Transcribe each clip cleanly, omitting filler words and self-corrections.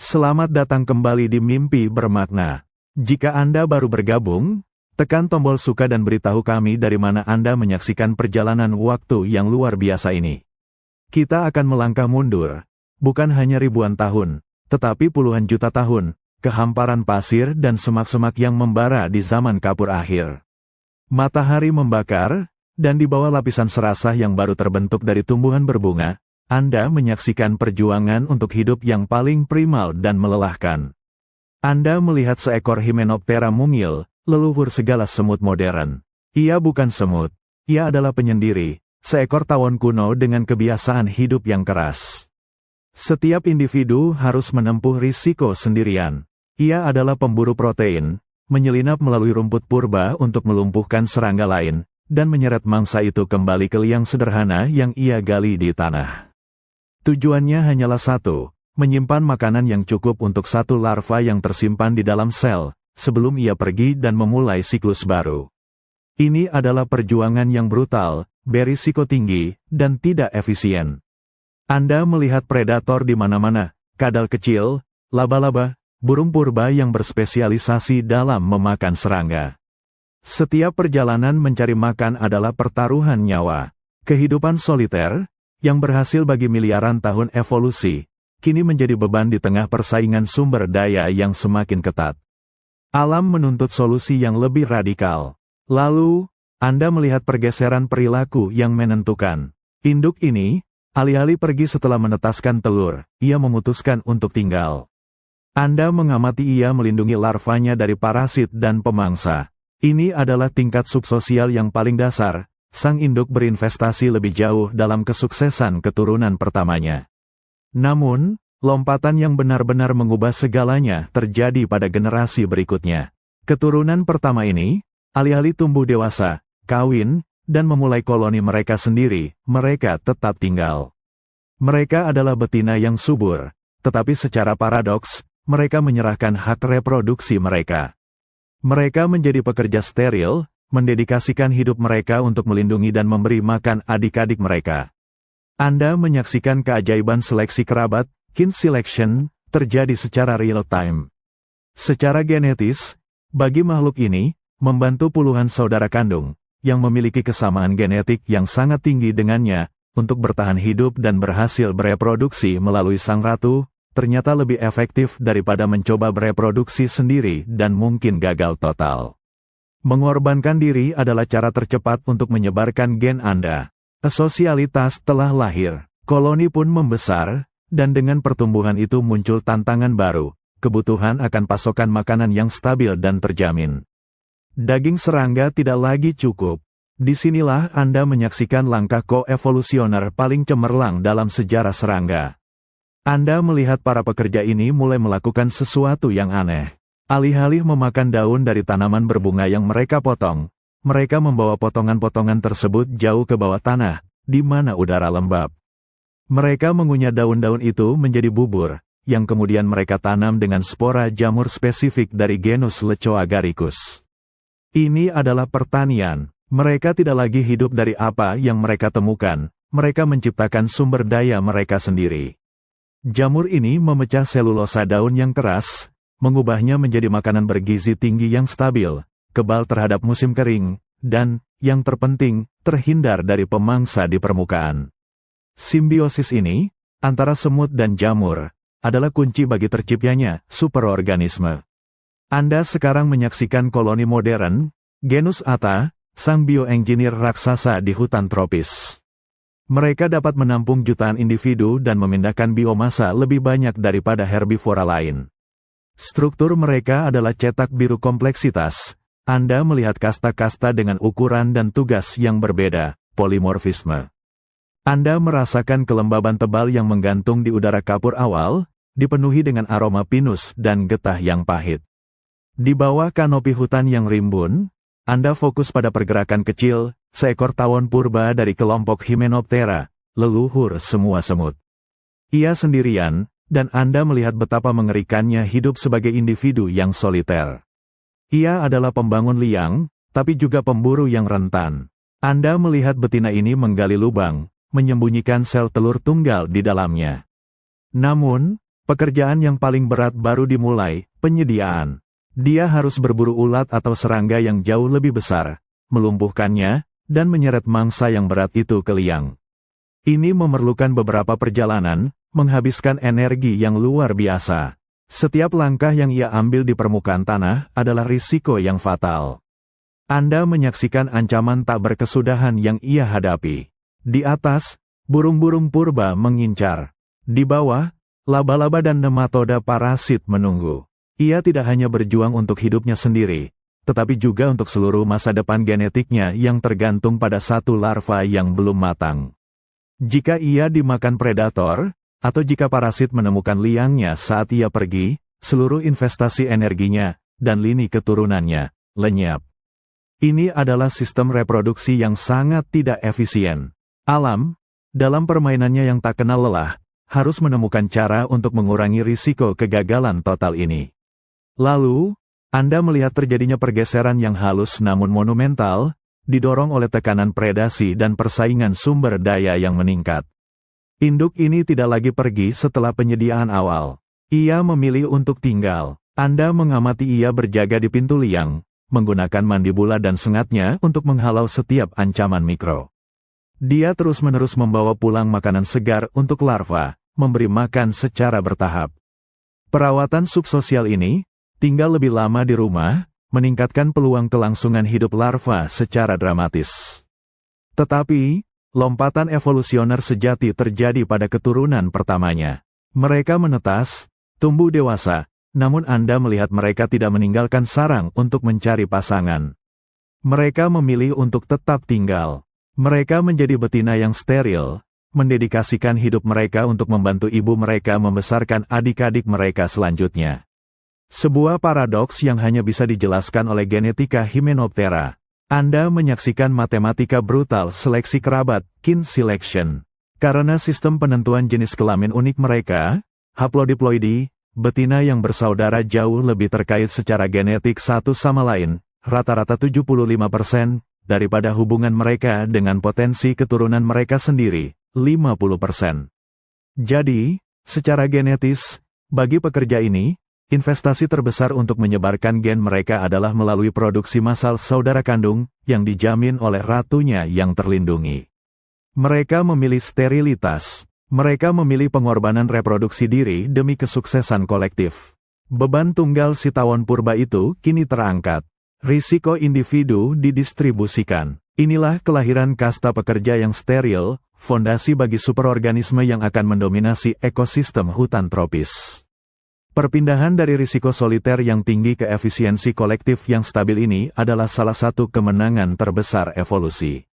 Selamat datang kembali di Mimpi Bermakna. Jika Anda baru bergabung, tekan tombol suka dan beritahu kami dari mana Anda menyaksikan perjalanan waktu yang luar biasa ini. Kita akan melangkah mundur, bukan hanya ribuan tahun, tetapi puluhan juta tahun, ke hamparan pasir dan semak-semak yang membara di zaman kapur akhir. Matahari membakar, dan di bawah lapisan serasah yang baru terbentuk dari tumbuhan berbunga, Anda menyaksikan perjuangan untuk hidup yang paling primal dan melelahkan. Anda melihat seekor Hymenoptera mungil, leluhur segala semut modern. Ia bukan semut, ia adalah penyendiri, seekor tawon kuno dengan kebiasaan hidup yang keras. Setiap individu harus menempuh risiko sendirian. Ia adalah pemburu protein, menyelinap melalui rumput purba untuk melumpuhkan serangga lain, dan menyeret mangsa itu kembali ke liang sederhana yang ia gali di tanah. Tujuannya hanyalah satu, menyimpan makanan yang cukup untuk satu larva yang tersimpan di dalam sel, sebelum ia pergi dan memulai siklus baru. Ini adalah perjuangan yang brutal, berisiko tinggi, dan tidak efisien. Anda melihat predator di mana-mana, kadal kecil, laba-laba, burung purba yang berspesialisasi dalam memakan serangga. Setiap perjalanan mencari makan adalah pertaruhan nyawa. Kehidupan soliter, yang berhasil bagi miliaran tahun evolusi, kini menjadi beban di tengah persaingan sumber daya yang semakin ketat. Alam menuntut solusi yang lebih radikal. Lalu, Anda melihat pergeseran perilaku yang menentukan. Induk ini, alih-alih pergi setelah menetaskan telur, ia memutuskan untuk tinggal. Anda mengamati ia melindungi larvanya dari parasit dan pemangsa. Ini adalah tingkat subsosial yang paling dasar. Sang induk berinvestasi lebih jauh dalam kesuksesan keturunan pertamanya. Namun, lompatan yang benar-benar mengubah segalanya terjadi pada generasi berikutnya. Keturunan pertama ini, alih-alih tumbuh dewasa, kawin, dan memulai koloni mereka sendiri, mereka tetap tinggal. Mereka adalah betina yang subur, tetapi secara paradoks, mereka menyerahkan hak reproduksi mereka. Mereka menjadi pekerja steril, mendedikasikan hidup mereka untuk melindungi dan memberi makan adik-adik mereka. Anda menyaksikan keajaiban seleksi kerabat, kin selection, terjadi secara real-time. Secara genetis, bagi makhluk ini, membantu puluhan saudara kandung, yang memiliki kesamaan genetik yang sangat tinggi dengannya, untuk bertahan hidup dan berhasil bereproduksi melalui sang ratu, ternyata lebih efektif daripada mencoba bereproduksi sendiri dan mungkin gagal total. Mengorbankan diri adalah cara tercepat untuk menyebarkan gen Anda. Sosialitas telah lahir, koloni pun membesar, dan dengan pertumbuhan itu muncul tantangan baru, kebutuhan akan pasokan makanan yang stabil dan terjamin. Daging serangga tidak lagi cukup. Disinilah Anda menyaksikan langkah koevolusioner paling cemerlang dalam sejarah serangga. Anda melihat para pekerja ini mulai melakukan sesuatu yang aneh. Alih-alih memakan daun dari tanaman berbunga yang mereka potong, mereka membawa potongan-potongan tersebut jauh ke bawah tanah, di mana udara lembab. Mereka mengunyah daun-daun itu menjadi bubur, yang kemudian mereka tanam dengan spora jamur spesifik dari genus Leco agaricus. Ini adalah pertanian. Mereka tidak lagi hidup dari apa yang mereka temukan, mereka menciptakan sumber daya mereka sendiri. Jamur ini memecah selulosa daun yang keras, mengubahnya menjadi makanan bergizi tinggi yang stabil, kebal terhadap musim kering, dan, yang terpenting, terhindar dari pemangsa di permukaan. Simbiosis ini, antara semut dan jamur, adalah kunci bagi terciptanya superorganisme. Anda sekarang menyaksikan koloni modern, genus Atta, sang bioengineer raksasa di hutan tropis. Mereka dapat menampung jutaan individu dan memindahkan biomasa lebih banyak daripada herbivora lain. Struktur mereka adalah cetak biru kompleksitas. Anda melihat kasta-kasta dengan ukuran dan tugas yang berbeda, polimorfisme. Anda merasakan kelembaban tebal yang menggantung di udara kapur awal, dipenuhi dengan aroma pinus dan getah yang pahit. Di bawah kanopi hutan yang rimbun, Anda fokus pada pergerakan kecil, seekor tawon purba dari kelompok Hymenoptera, leluhur semua semut. Ia sendirian, dan Anda melihat betapa mengerikannya hidup sebagai individu yang soliter. Ia adalah pembangun liang, tapi juga pemburu yang rentan. Anda melihat betina ini menggali lubang, menyembunyikan sel telur tunggal di dalamnya. Namun, Pekerjaan yang paling berat baru dimulai, penyediaan. Dia harus berburu ulat atau serangga yang jauh lebih besar, melumpuhkannya, dan menyeret mangsa yang berat itu ke liang. Ini memerlukan beberapa perjalanan, menghabiskan energi yang luar biasa. Setiap langkah yang ia ambil di permukaan tanah adalah risiko yang fatal. Anda menyaksikan ancaman tak berkesudahan yang ia hadapi. Di atas, burung-burung purba mengincar. Di bawah, laba-laba dan nematoda parasit menunggu. Ia tidak hanya berjuang untuk hidupnya sendiri, tetapi juga untuk seluruh masa depan genetiknya yang tergantung pada satu larva yang belum matang. Jika ia dimakan predator, atau jika parasit menemukan liangnya saat ia pergi, seluruh investasi energinya, dan lini keturunannya, lenyap. Ini adalah sistem reproduksi yang sangat tidak efisien. Alam, dalam permainannya yang tak kenal lelah, harus menemukan cara untuk mengurangi risiko kegagalan total ini. Lalu, Anda melihat terjadinya pergeseran yang halus namun monumental, didorong oleh tekanan predasi dan persaingan sumber daya yang meningkat. Induk ini tidak lagi pergi setelah penyediaan awal. Ia memilih untuk tinggal. Anda mengamati ia berjaga di pintu liang, menggunakan mandibula dan sengatnya untuk menghalau setiap ancaman mikro. Dia terus-menerus membawa pulang makanan segar untuk larva, memberi makan secara bertahap. Perawatan subsosial ini, tinggal lebih lama di rumah, meningkatkan peluang kelangsungan hidup larva secara dramatis. Tetapi, lompatan evolusioner sejati terjadi pada keturunan pertamanya. Mereka menetas, tumbuh dewasa, namun Anda melihat mereka tidak meninggalkan sarang untuk mencari pasangan. Mereka memilih untuk tetap tinggal. Mereka menjadi betina yang steril, mendedikasikan hidup mereka untuk membantu ibu mereka membesarkan adik-adik mereka selanjutnya. Sebuah paradoks yang hanya bisa dijelaskan oleh genetika Hymenoptera. Anda menyaksikan matematika brutal seleksi kerabat, kin selection. Karena sistem penentuan jenis kelamin unik mereka, haplodiploidi, betina yang bersaudara jauh lebih terkait secara genetik satu sama lain, rata-rata 75%, daripada hubungan mereka dengan potensi keturunan mereka sendiri, 50%. Jadi, secara genetis, bagi pekerja ini, investasi terbesar untuk menyebarkan gen mereka adalah melalui produksi massal saudara kandung, yang dijamin oleh ratunya yang terlindungi. Mereka memilih sterilitas. Mereka memilih pengorbanan reproduksi diri demi kesuksesan kolektif. Beban tunggal si tawon purba itu kini terangkat. Risiko individu didistribusikan. Inilah kelahiran kasta pekerja yang steril, fondasi bagi superorganisme yang akan mendominasi ekosistem hutan tropis. Perpindahan dari risiko soliter yang tinggi ke efisiensi kolektif yang stabil ini adalah salah satu kemenangan terbesar evolusi.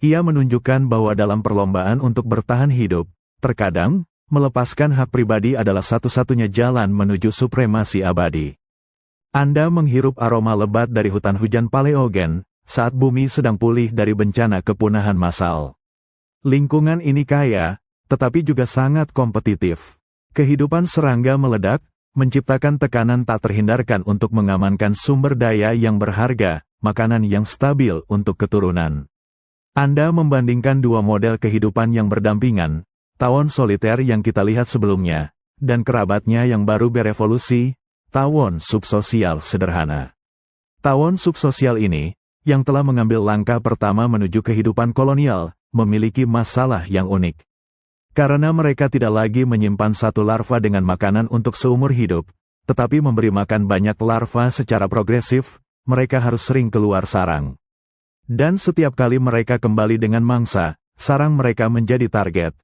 Ia menunjukkan bahwa dalam perlombaan untuk bertahan hidup, terkadang, melepaskan hak pribadi adalah satu-satunya jalan menuju supremasi abadi. Anda menghirup aroma lebat dari hutan hujan Paleogen, saat bumi sedang pulih dari bencana kepunahan massal. Lingkungan ini kaya, tetapi juga sangat kompetitif. Kehidupan serangga meledak, menciptakan tekanan tak terhindarkan untuk mengamankan sumber daya yang berharga, makanan yang stabil untuk keturunan. Anda membandingkan dua model kehidupan yang berdampingan, tawon soliter yang kita lihat sebelumnya, dan kerabatnya yang baru berevolusi, tawon subsosial sederhana. Tawon subsosial ini, yang telah mengambil langkah pertama menuju kehidupan kolonial, memiliki masalah yang unik. Karena mereka tidak lagi menyimpan satu larva dengan makanan untuk seumur hidup, tetapi memberi makan banyak larva secara progresif, mereka harus sering keluar sarang. Dan setiap kali mereka kembali dengan mangsa, sarang mereka menjadi target.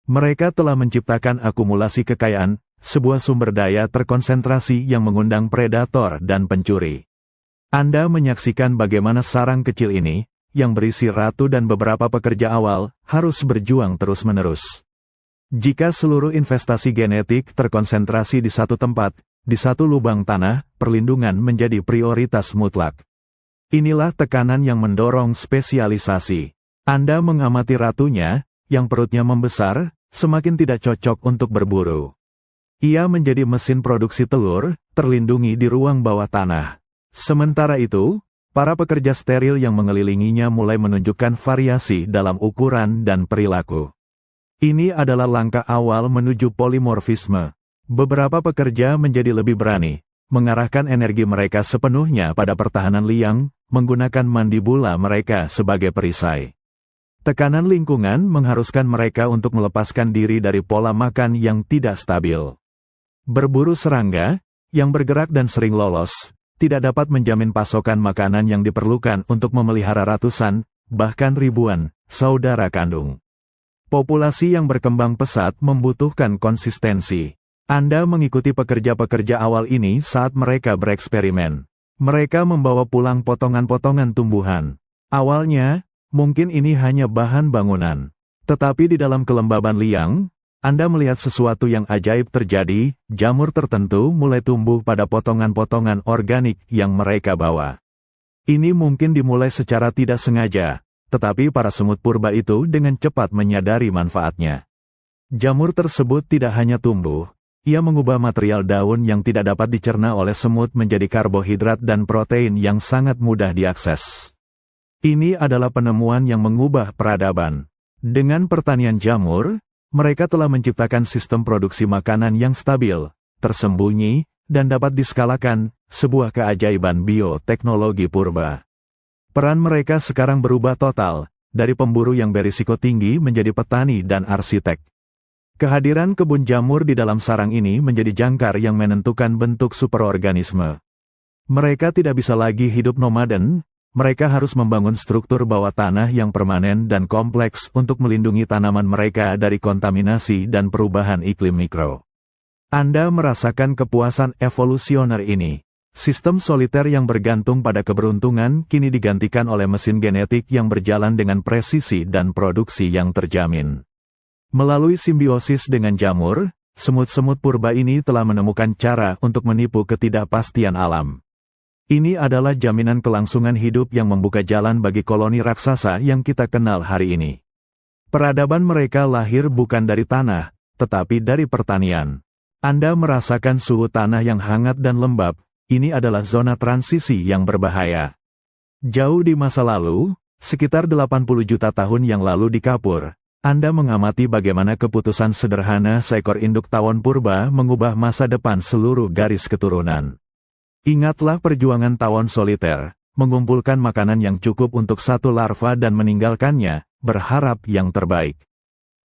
Mereka telah menciptakan akumulasi kekayaan, sebuah sumber daya terkonsentrasi yang mengundang predator dan pencuri. Anda menyaksikan bagaimana sarang kecil ini, yang berisi ratu dan beberapa pekerja awal, harus berjuang terus-menerus. Jika seluruh investasi genetik terkonsentrasi di satu tempat, di satu lubang tanah, perlindungan menjadi prioritas mutlak. Inilah tekanan yang mendorong spesialisasi. Anda mengamati ratunya, yang perutnya membesar, semakin tidak cocok untuk berburu. Ia menjadi mesin produksi telur, terlindungi di ruang bawah tanah. Sementara itu, para pekerja steril yang mengelilinginya mulai menunjukkan variasi dalam ukuran dan perilaku. Ini adalah langkah awal menuju polimorfisme. Beberapa pekerja menjadi lebih berani, mengarahkan energi mereka sepenuhnya pada pertahanan liang, menggunakan mandibula mereka sebagai perisai. Tekanan lingkungan mengharuskan mereka untuk melepaskan diri dari pola makan yang tidak stabil. Berburu serangga, yang bergerak dan sering lolos, tidak dapat menjamin pasokan makanan yang diperlukan untuk memelihara ratusan, bahkan ribuan, saudara kandung. Populasi yang berkembang pesat membutuhkan konsistensi. Anda mengikuti pekerja-pekerja awal ini saat mereka bereksperimen. Mereka membawa pulang potongan-potongan tumbuhan. Awalnya, mungkin ini hanya bahan bangunan. Tetapi di dalam kelembaban liang, Anda melihat sesuatu yang ajaib terjadi, jamur tertentu mulai tumbuh pada potongan-potongan organik yang mereka bawa. Ini mungkin dimulai secara tidak sengaja, tetapi para semut purba itu dengan cepat menyadari manfaatnya. Jamur tersebut tidak hanya tumbuh, ia mengubah material daun yang tidak dapat dicerna oleh semut menjadi karbohidrat dan protein yang sangat mudah diakses. Ini adalah penemuan yang mengubah peradaban. Dengan pertanian jamur, mereka telah menciptakan sistem produksi makanan yang stabil, tersembunyi, dan dapat diskalakan, sebuah keajaiban bioteknologi purba. Peran mereka sekarang berubah total, dari pemburu yang berisiko tinggi menjadi petani dan arsitek. Kehadiran kebun jamur di dalam sarang ini menjadi jangkar yang menentukan bentuk superorganisme. Mereka tidak bisa lagi hidup nomaden, mereka harus membangun struktur bawah tanah yang permanen dan kompleks untuk melindungi tanaman mereka dari kontaminasi dan perubahan iklim mikro. Anda merasakan kepuasan evolusioner ini. Sistem soliter yang bergantung pada keberuntungan kini digantikan oleh mesin genetik yang berjalan dengan presisi dan produksi yang terjamin. Melalui simbiosis dengan jamur, semut-semut purba ini telah menemukan cara untuk menipu ketidakpastian alam. Ini adalah jaminan kelangsungan hidup yang membuka jalan bagi koloni raksasa yang kita kenal hari ini. Peradaban mereka lahir bukan dari tanah, tetapi dari pertanian. Anda merasakan suhu tanah yang hangat dan lembab, ini adalah zona transisi yang berbahaya. Jauh di masa lalu, sekitar 80 juta tahun yang lalu di Kapur, Anda mengamati bagaimana keputusan sederhana seekor induk tawon purba mengubah masa depan seluruh garis keturunan. Ingatlah perjuangan tawon soliter, mengumpulkan makanan yang cukup untuk satu larva dan meninggalkannya, berharap yang terbaik.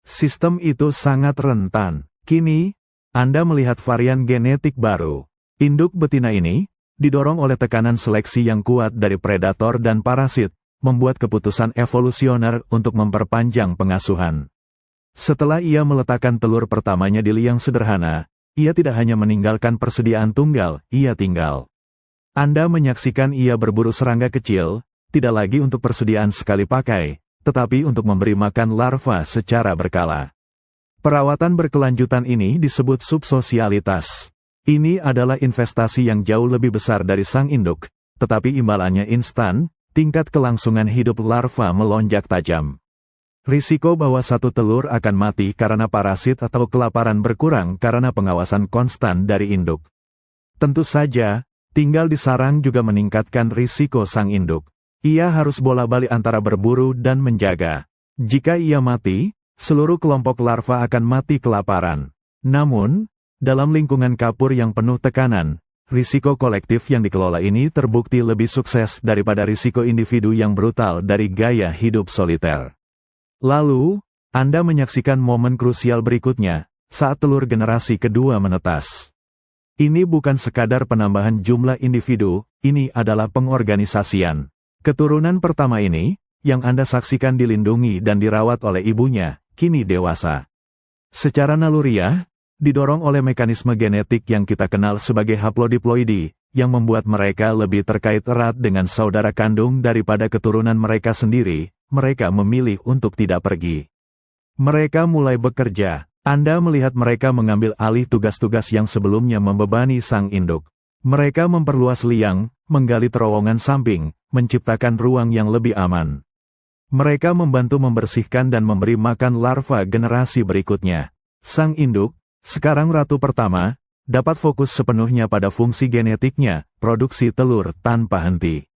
Sistem itu sangat rentan. Kini, Anda melihat varian genetik baru. Induk betina ini, didorong oleh tekanan seleksi yang kuat dari predator dan parasit, membuat keputusan evolusioner untuk memperpanjang pengasuhan. Setelah ia meletakkan telur pertamanya di liang sederhana, ia tidak hanya meninggalkan persediaan tunggal, ia tinggal. Anda menyaksikan ia berburu serangga kecil, tidak lagi untuk persediaan sekali pakai, tetapi untuk memberi makan larva secara berkala. Perawatan berkelanjutan ini disebut subsosialitas. Ini adalah investasi yang jauh lebih besar dari sang induk, tetapi imbalannya instan, tingkat kelangsungan hidup larva melonjak tajam. Risiko bahwa satu telur akan mati karena parasit atau kelaparan berkurang karena pengawasan konstan dari induk. Tentu saja, tinggal di sarang juga meningkatkan risiko sang induk. Ia harus bola-balik antara berburu dan menjaga. Jika ia mati, seluruh kelompok larva akan mati kelaparan. Namun, dalam lingkungan kapur yang penuh tekanan, risiko kolektif yang dikelola ini terbukti lebih sukses daripada risiko individu yang brutal dari gaya hidup soliter. Lalu, Anda menyaksikan momen krusial berikutnya, saat telur generasi kedua menetas. Ini bukan sekadar penambahan jumlah individu, ini adalah pengorganisasian. Keturunan pertama ini, yang Anda saksikan dilindungi dan dirawat oleh ibunya, kini dewasa. Secara naluriah, didorong oleh mekanisme genetik yang kita kenal sebagai haplodiploidi, yang membuat mereka lebih terkait erat dengan saudara kandung daripada keturunan mereka sendiri, mereka memilih untuk tidak pergi. Mereka mulai bekerja. Anda melihat mereka mengambil alih tugas-tugas yang sebelumnya membebani sang induk. Mereka memperluas liang, menggali terowongan samping, menciptakan ruang yang lebih aman. Mereka membantu membersihkan dan memberi makan larva generasi berikutnya. Sang induk, sekarang ratu pertama, dapat fokus sepenuhnya pada fungsi genetiknya, produksi telur tanpa henti.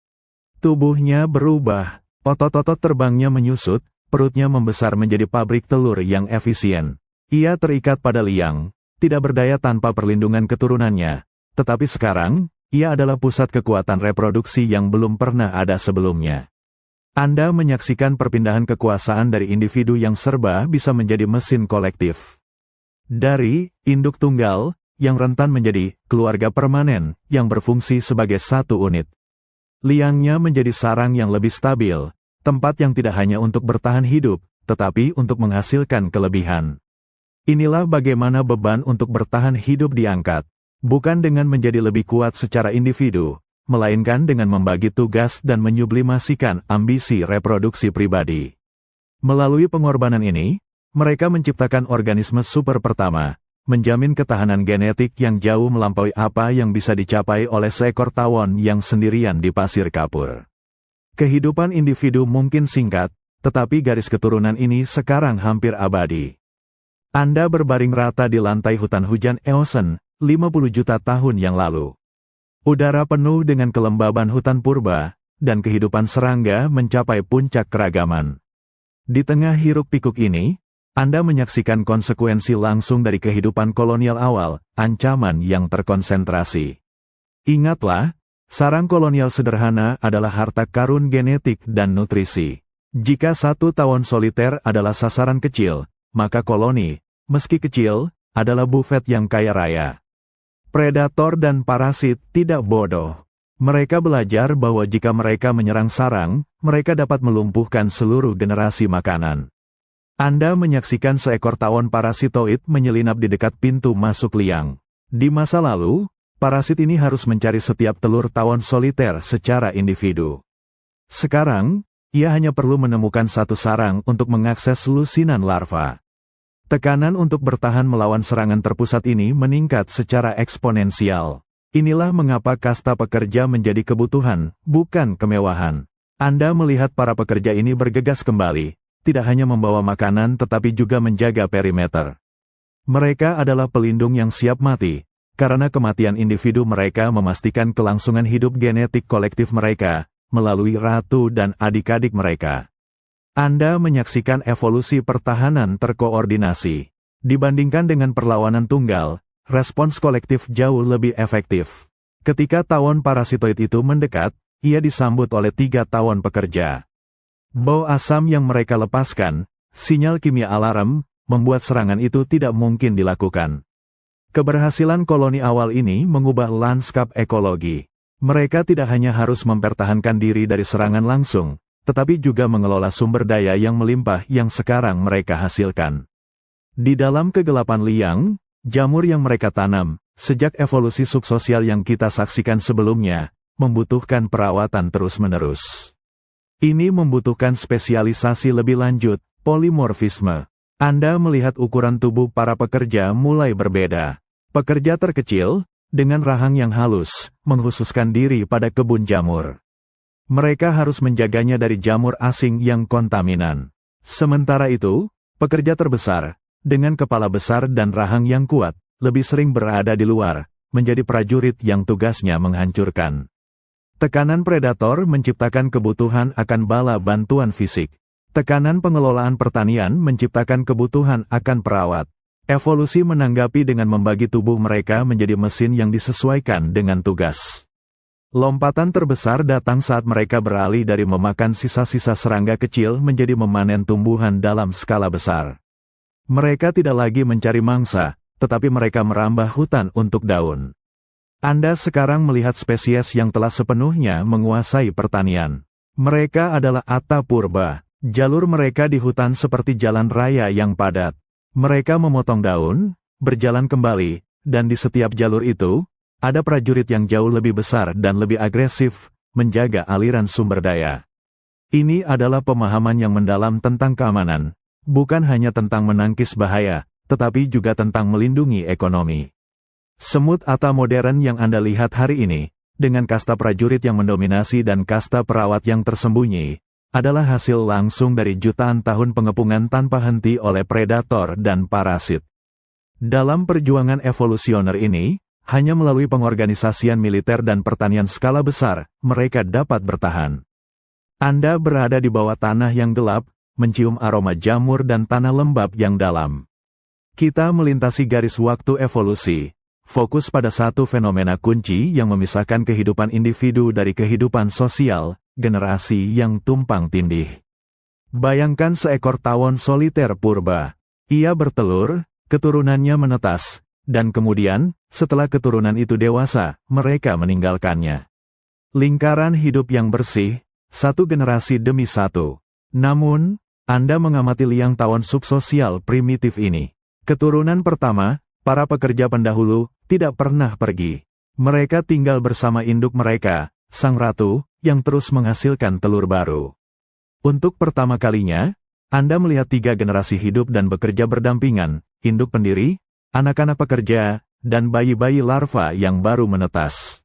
Tubuhnya berubah. Otot-otot terbangnya menyusut, perutnya membesar menjadi pabrik telur yang efisien. Ia terikat pada liang, tidak berdaya tanpa perlindungan keturunannya, tetapi sekarang, ia adalah pusat kekuatan reproduksi yang belum pernah ada sebelumnya. Anda menyaksikan perpindahan kekuasaan dari individu yang serba bisa menjadi mesin kolektif. Dari induk tunggal, yang rentan menjadi keluarga permanen, yang berfungsi sebagai satu unit. Liangnya menjadi sarang yang lebih stabil, tempat yang tidak hanya untuk bertahan hidup, tetapi untuk menghasilkan kelebihan. Inilah bagaimana beban untuk bertahan hidup diangkat. Bukan dengan menjadi lebih kuat secara individu, melainkan dengan membagi tugas dan menyublimasikan ambisi reproduksi pribadi. Melalui pengorbanan ini, mereka menciptakan organisme super pertama, menjamin ketahanan genetik yang jauh melampaui apa yang bisa dicapai oleh seekor tawon yang sendirian di pasir kapur. Kehidupan individu mungkin singkat, tetapi garis keturunan ini sekarang hampir abadi. Anda berbaring rata di lantai hutan hujan Eosen, 50 juta tahun yang lalu. Udara penuh dengan kelembaban hutan purba, dan kehidupan serangga mencapai puncak keragaman. Di tengah hiruk-pikuk ini, Anda menyaksikan konsekuensi langsung dari kehidupan kolonial awal, ancaman yang terkonsentrasi. Ingatlah, sarang kolonial sederhana adalah harta karun genetik dan nutrisi. Jika satu tawon soliter adalah sasaran kecil, maka koloni, meski kecil, adalah bufet yang kaya raya. Predator dan parasit tidak bodoh. Mereka belajar bahwa jika mereka menyerang sarang, mereka dapat melumpuhkan seluruh generasi makanan. Anda menyaksikan seekor tawon parasitoid menyelinap di dekat pintu masuk liang. Di masa lalu, parasit ini harus mencari setiap telur tawon soliter secara individu. Sekarang, ia hanya perlu menemukan satu sarang untuk mengakses lusinan larva. Tekanan untuk bertahan melawan serangan terpusat ini meningkat secara eksponensial. Inilah mengapa kasta pekerja menjadi kebutuhan, bukan kemewahan. Anda melihat para pekerja ini bergegas kembali, tidak hanya membawa makanan tetapi juga menjaga perimeter. Mereka adalah pelindung yang siap mati, karena kematian individu mereka memastikan kelangsungan hidup genetik kolektif mereka, melalui ratu dan adik-adik mereka. Anda menyaksikan evolusi pertahanan terkoordinasi. Dibandingkan dengan perlawanan tunggal, respons kolektif jauh lebih efektif. Ketika tawon parasitoid itu mendekat, ia disambut oleh 3 tawon pekerja. Bau asam yang mereka lepaskan, sinyal kimia alarm, membuat serangan itu tidak mungkin dilakukan. Keberhasilan koloni awal ini mengubah lanskap ekologi. Mereka tidak hanya harus mempertahankan diri dari serangan langsung, tetapi juga mengelola sumber daya yang melimpah yang sekarang mereka hasilkan. Di dalam kegelapan liang, jamur yang mereka tanam, sejak evolusi subsosial yang kita saksikan sebelumnya, membutuhkan perawatan terus-menerus. Ini membutuhkan spesialisasi lebih lanjut, polimorfisme. Anda melihat ukuran tubuh para pekerja mulai berbeda. Pekerja terkecil, dengan rahang yang halus, mengkhususkan diri pada kebun jamur. Mereka harus menjaganya dari jamur asing yang kontaminan. Sementara itu, pekerja terbesar, dengan kepala besar dan rahang yang kuat, lebih sering berada di luar, menjadi prajurit yang tugasnya menghancurkan. Tekanan predator menciptakan kebutuhan akan bala bantuan fisik. Tekanan pengelolaan pertanian menciptakan kebutuhan akan perawat. Evolusi menanggapi dengan membagi tubuh mereka menjadi mesin yang disesuaikan dengan tugas. Lompatan terbesar datang saat mereka beralih dari memakan sisa-sisa serangga kecil menjadi memanen tumbuhan dalam skala besar. Mereka tidak lagi mencari mangsa, tetapi mereka merambah hutan untuk daun. Anda sekarang melihat spesies yang telah sepenuhnya menguasai pertanian. Mereka adalah Atta Purba. Jalur mereka di hutan seperti jalan raya yang padat. Mereka memotong daun, berjalan kembali, dan di setiap jalur itu, ada prajurit yang jauh lebih besar dan lebih agresif, menjaga aliran sumber daya. Ini adalah pemahaman yang mendalam tentang keamanan, bukan hanya tentang menangkis bahaya, tetapi juga tentang melindungi ekonomi. Semut Atta modern yang Anda lihat hari ini, dengan kasta prajurit yang mendominasi dan kasta perawat yang tersembunyi, adalah hasil langsung dari jutaan tahun pengepungan tanpa henti oleh predator dan parasit. Dalam perjuangan evolusioner ini, hanya melalui pengorganisasian militer dan pertanian skala besar, mereka dapat bertahan. Anda berada di bawah tanah yang gelap, mencium aroma jamur dan tanah lembab yang dalam. Kita melintasi garis waktu evolusi, fokus pada satu fenomena kunci yang memisahkan kehidupan individu dari kehidupan sosial, generasi yang tumpang tindih. Bayangkan seekor tawon soliter purba. Ia bertelur, keturunannya menetas, dan kemudian, setelah keturunan itu dewasa, mereka meninggalkannya. Lingkaran hidup yang bersih, satu generasi demi satu. Namun, Anda mengamati liang tawon subsosial primitif ini. Keturunan pertama, para pekerja pendahulu, tidak pernah pergi. Mereka tinggal bersama induk mereka, sang ratu, yang terus menghasilkan telur baru. Untuk pertama kalinya, Anda melihat 3 generasi hidup dan bekerja berdampingan, induk pendiri, anak-anak pekerja, dan bayi-bayi larva yang baru menetas.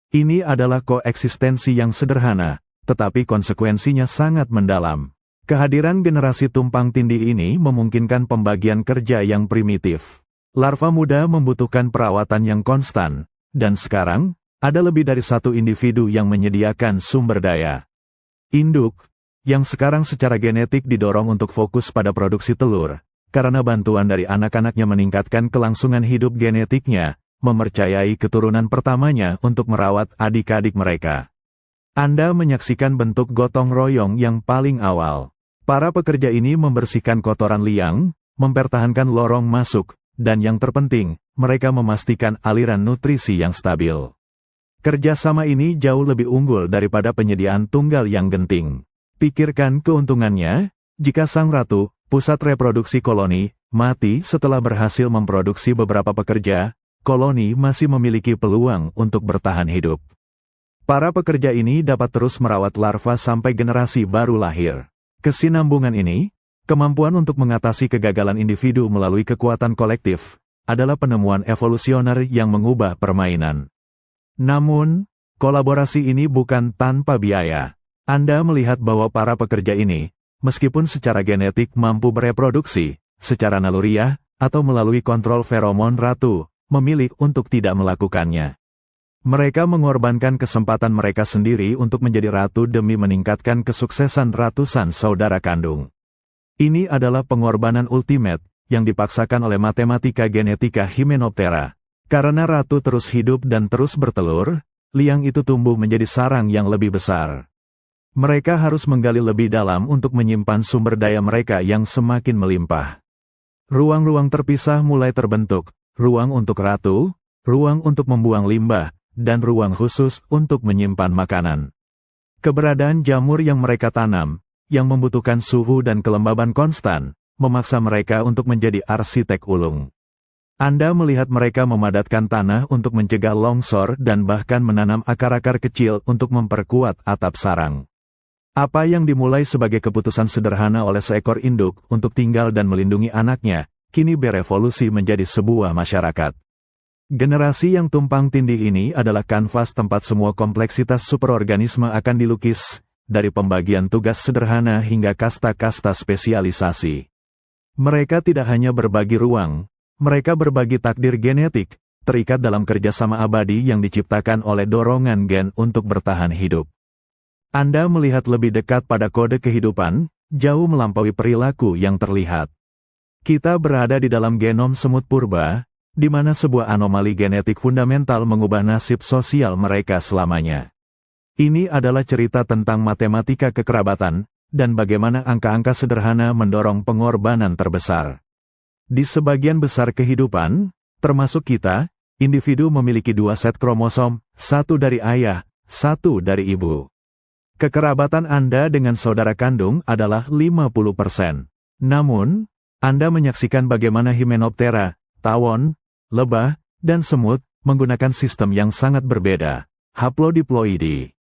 Ini adalah koeksistensi yang sederhana, tetapi konsekuensinya sangat mendalam. Kehadiran generasi tumpang tindih ini memungkinkan pembagian kerja yang primitif. Larva muda membutuhkan perawatan yang konstan, dan sekarang, ada lebih dari satu individu yang menyediakan sumber daya. Induk, yang sekarang secara genetik didorong untuk fokus pada produksi telur, karena bantuan dari anak-anaknya meningkatkan kelangsungan hidup genetiknya, mempercayai keturunan pertamanya untuk merawat adik-adik mereka. Anda menyaksikan bentuk gotong royong yang paling awal. Para pekerja ini membersihkan kotoran liang, mempertahankan lorong masuk, dan yang terpenting, mereka memastikan aliran nutrisi yang stabil. Kerjasama ini jauh lebih unggul daripada penyediaan tunggal yang genting. Pikirkan keuntungannya, jika sang ratu, pusat reproduksi koloni, mati setelah berhasil memproduksi beberapa pekerja, koloni masih memiliki peluang untuk bertahan hidup. Para pekerja ini dapat terus merawat larva sampai generasi baru lahir. Kesinambungan ini, kemampuan untuk mengatasi kegagalan individu melalui kekuatan kolektif, adalah penemuan evolusioner yang mengubah permainan. Namun, kolaborasi ini bukan tanpa biaya. Anda melihat bahwa para pekerja ini, meskipun secara genetik mampu bereproduksi, secara naluriah, atau melalui kontrol feromon ratu, memilih untuk tidak melakukannya. Mereka mengorbankan kesempatan mereka sendiri untuk menjadi ratu demi meningkatkan kesuksesan ratusan saudara kandung. Ini adalah pengorbanan ultimate, yang dipaksakan oleh matematika genetika Hymenoptera. Karena ratu terus hidup dan terus bertelur, liang itu tumbuh menjadi sarang yang lebih besar. Mereka harus menggali lebih dalam untuk menyimpan sumber daya mereka yang semakin melimpah. Ruang-ruang terpisah mulai terbentuk, ruang untuk ratu, ruang untuk membuang limbah, dan ruang khusus untuk menyimpan makanan. Keberadaan jamur yang mereka tanam, yang membutuhkan suhu dan kelembaban konstan, memaksa mereka untuk menjadi arsitek ulung. Anda melihat mereka memadatkan tanah untuk mencegah longsor dan bahkan menanam akar-akar kecil untuk memperkuat atap sarang. Apa yang dimulai sebagai keputusan sederhana oleh seekor induk untuk tinggal dan melindungi anaknya, kini berevolusi menjadi sebuah masyarakat. Generasi yang tumpang tindih ini adalah kanvas tempat semua kompleksitas superorganisme akan dilukis, dari pembagian tugas sederhana hingga kasta-kasta spesialisasi. Mereka tidak hanya berbagi ruang, mereka berbagi takdir genetik, terikat dalam kerjasama abadi yang diciptakan oleh dorongan gen untuk bertahan hidup. Anda melihat lebih dekat pada kode kehidupan, jauh melampaui perilaku yang terlihat. Kita berada di dalam genom semut purba, di mana sebuah anomali genetik fundamental mengubah nasib sosial mereka selamanya. Ini adalah cerita tentang matematika kekerabatan, dan bagaimana angka-angka sederhana mendorong pengorbanan terbesar. Di sebagian besar kehidupan, termasuk kita, individu memiliki 2 set kromosom, satu dari ayah, satu dari ibu. Kekerabatan Anda dengan saudara kandung adalah 50%. Namun, Anda menyaksikan bagaimana Hymenoptera, tawon, lebah, dan semut, menggunakan sistem yang sangat berbeda, haplodiploidi.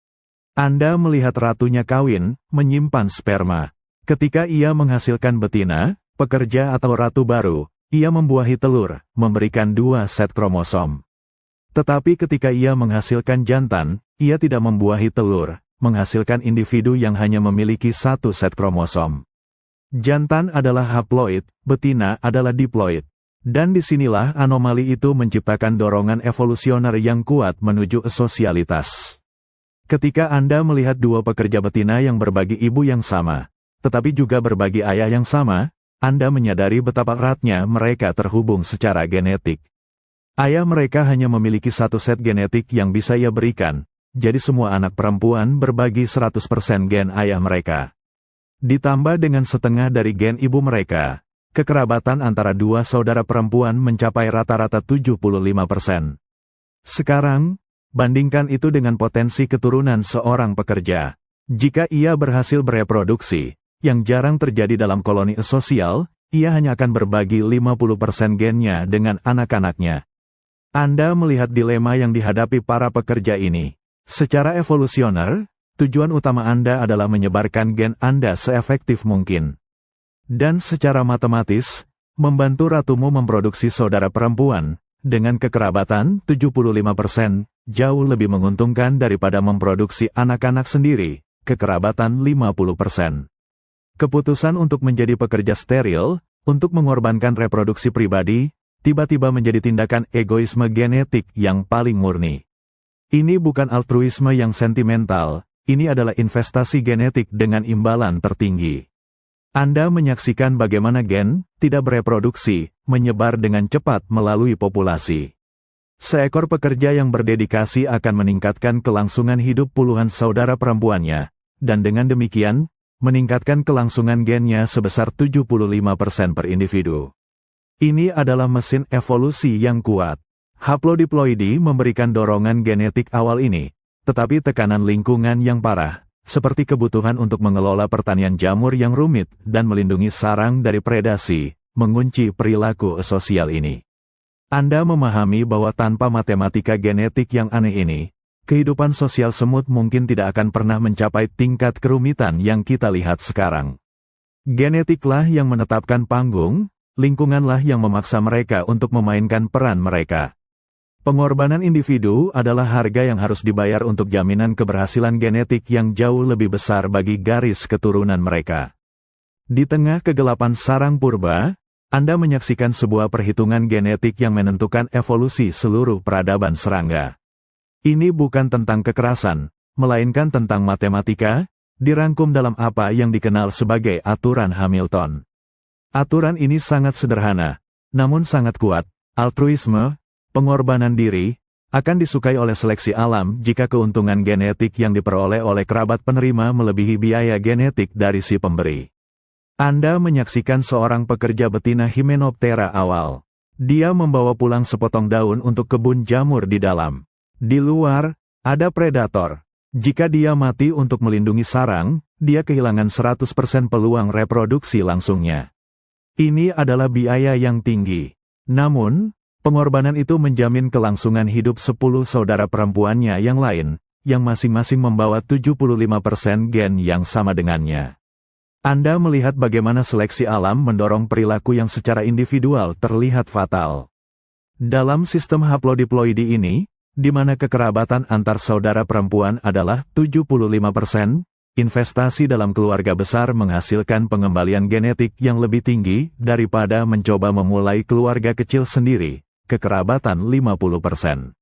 Anda melihat ratunya kawin, menyimpan sperma. Ketika ia menghasilkan betina, pekerja atau ratu baru, ia membuahi telur, memberikan 2 set kromosom. Tetapi ketika ia menghasilkan jantan, ia tidak membuahi telur, menghasilkan individu yang hanya memiliki 1 set kromosom. Jantan adalah haploid, betina adalah diploid. Dan disinilah anomali itu menciptakan dorongan evolusioner yang kuat menuju sosialitas. Ketika Anda melihat 2 pekerja betina yang berbagi ibu yang sama, tetapi juga berbagi ayah yang sama, Anda menyadari betapa eratnya mereka terhubung secara genetik. Ayah mereka hanya memiliki satu set genetik yang bisa ia berikan, jadi semua anak perempuan berbagi 100% gen ayah mereka. Ditambah dengan setengah dari gen ibu mereka, kekerabatan antara dua saudara perempuan mencapai rata-rata 75%. Sekarang, bandingkan itu dengan potensi keturunan seorang pekerja. Jika ia berhasil bereproduksi, yang jarang terjadi dalam koloni sosial, ia hanya akan berbagi 50% gennya dengan anak-anaknya. Anda melihat dilema yang dihadapi para pekerja ini. Secara evolusioner, tujuan utama Anda adalah menyebarkan gen Anda seefektif mungkin. Dan secara matematis, membantu ratumu memproduksi saudara perempuan, dengan kekerabatan 75%, jauh lebih menguntungkan daripada memproduksi anak-anak sendiri, kekerabatan 50%. Keputusan untuk menjadi pekerja steril, untuk mengorbankan reproduksi pribadi, tiba-tiba menjadi tindakan egoisme genetik yang paling murni. Ini bukan altruisme yang sentimental, ini adalah investasi genetik dengan imbalan tertinggi. Anda menyaksikan bagaimana gen tidak bereproduksi, menyebar dengan cepat melalui populasi. Seekor pekerja yang berdedikasi akan meningkatkan kelangsungan hidup puluhan saudara perempuannya, dan dengan demikian, meningkatkan kelangsungan gennya sebesar 75% per individu. Ini adalah mesin evolusi yang kuat. Haplodiploidi memberikan dorongan genetik awal ini, tetapi tekanan lingkungan yang parah, seperti kebutuhan untuk mengelola pertanian jamur yang rumit dan melindungi sarang dari predasi, mengunci perilaku sosial ini. Anda memahami bahwa tanpa matematika genetik yang aneh ini, kehidupan sosial semut mungkin tidak akan pernah mencapai tingkat kerumitan yang kita lihat sekarang. Genetiklah yang menetapkan panggung, lingkunganlah yang memaksa mereka untuk memainkan peran mereka. Pengorbanan individu adalah harga yang harus dibayar untuk jaminan keberhasilan genetik yang jauh lebih besar bagi garis keturunan mereka. Di tengah kegelapan sarang purba, Anda menyaksikan sebuah perhitungan genetik yang menentukan evolusi seluruh peradaban serangga. Ini bukan tentang kekerasan, melainkan tentang matematika, dirangkum dalam apa yang dikenal sebagai aturan Hamilton. Aturan ini sangat sederhana, namun sangat kuat. Altruisme, pengorbanan diri, akan disukai oleh seleksi alam jika keuntungan genetik yang diperoleh oleh kerabat penerima melebihi biaya genetik dari si pemberi. Anda menyaksikan seorang pekerja betina Hymenoptera awal. Dia membawa pulang sepotong daun untuk kebun jamur di dalam. Di luar, ada predator. Jika dia mati untuk melindungi sarang, dia kehilangan 100% peluang reproduksi langsungnya. Ini adalah biaya yang tinggi. Namun, pengorbanan itu menjamin kelangsungan hidup 10 saudara perempuannya yang lain, yang masing-masing membawa 75% gen yang sama dengannya. Anda melihat bagaimana seleksi alam mendorong perilaku yang secara individual terlihat fatal. Dalam sistem haplodiploidi ini, di mana kekerabatan antar saudara perempuan adalah 75%, investasi dalam keluarga besar menghasilkan pengembalian genetik yang lebih tinggi daripada mencoba memulai keluarga kecil sendiri, kekerabatan 50%.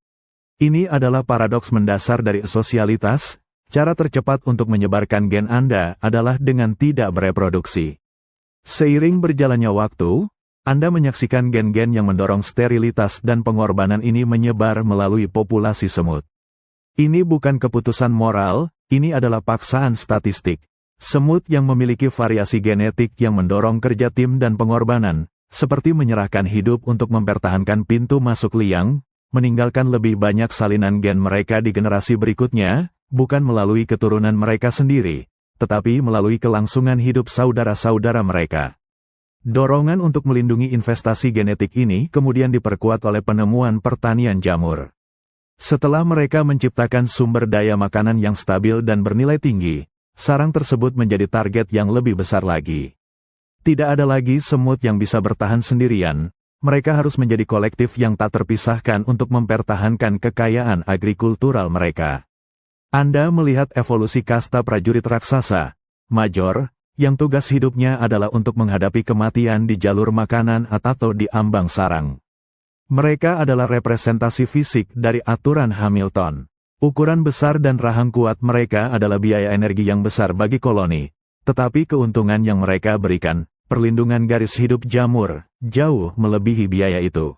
Ini adalah paradoks mendasar dari sosialitas. Cara tercepat untuk menyebarkan gen Anda adalah dengan tidak bereproduksi. Seiring berjalannya waktu, Anda menyaksikan gen-gen yang mendorong sterilitas dan pengorbanan ini menyebar melalui populasi semut. Ini bukan keputusan moral, ini adalah paksaan statistik. Semut yang memiliki variasi genetik yang mendorong kerja tim dan pengorbanan, seperti menyerahkan hidup untuk mempertahankan pintu masuk liang, meninggalkan lebih banyak salinan gen mereka di generasi berikutnya, bukan melalui keturunan mereka sendiri, tetapi melalui kelangsungan hidup saudara-saudara mereka. Dorongan untuk melindungi investasi genetik ini kemudian diperkuat oleh penemuan pertanian jamur. Setelah mereka menciptakan sumber daya makanan yang stabil dan bernilai tinggi, sarang tersebut menjadi target yang lebih besar lagi. Tidak ada lagi semut yang bisa bertahan sendirian, mereka harus menjadi kolektif yang tak terpisahkan untuk mempertahankan kekayaan agrikultural mereka. Anda melihat evolusi kasta prajurit raksasa, Major, yang tugas hidupnya adalah untuk menghadapi kematian di jalur makanan atau di ambang sarang. Mereka adalah representasi fisik dari aturan Hamilton. Ukuran besar dan rahang kuat mereka adalah biaya energi yang besar bagi koloni, tetapi keuntungan yang mereka berikan perlindungan garis hidup jamur jauh melebihi biaya itu.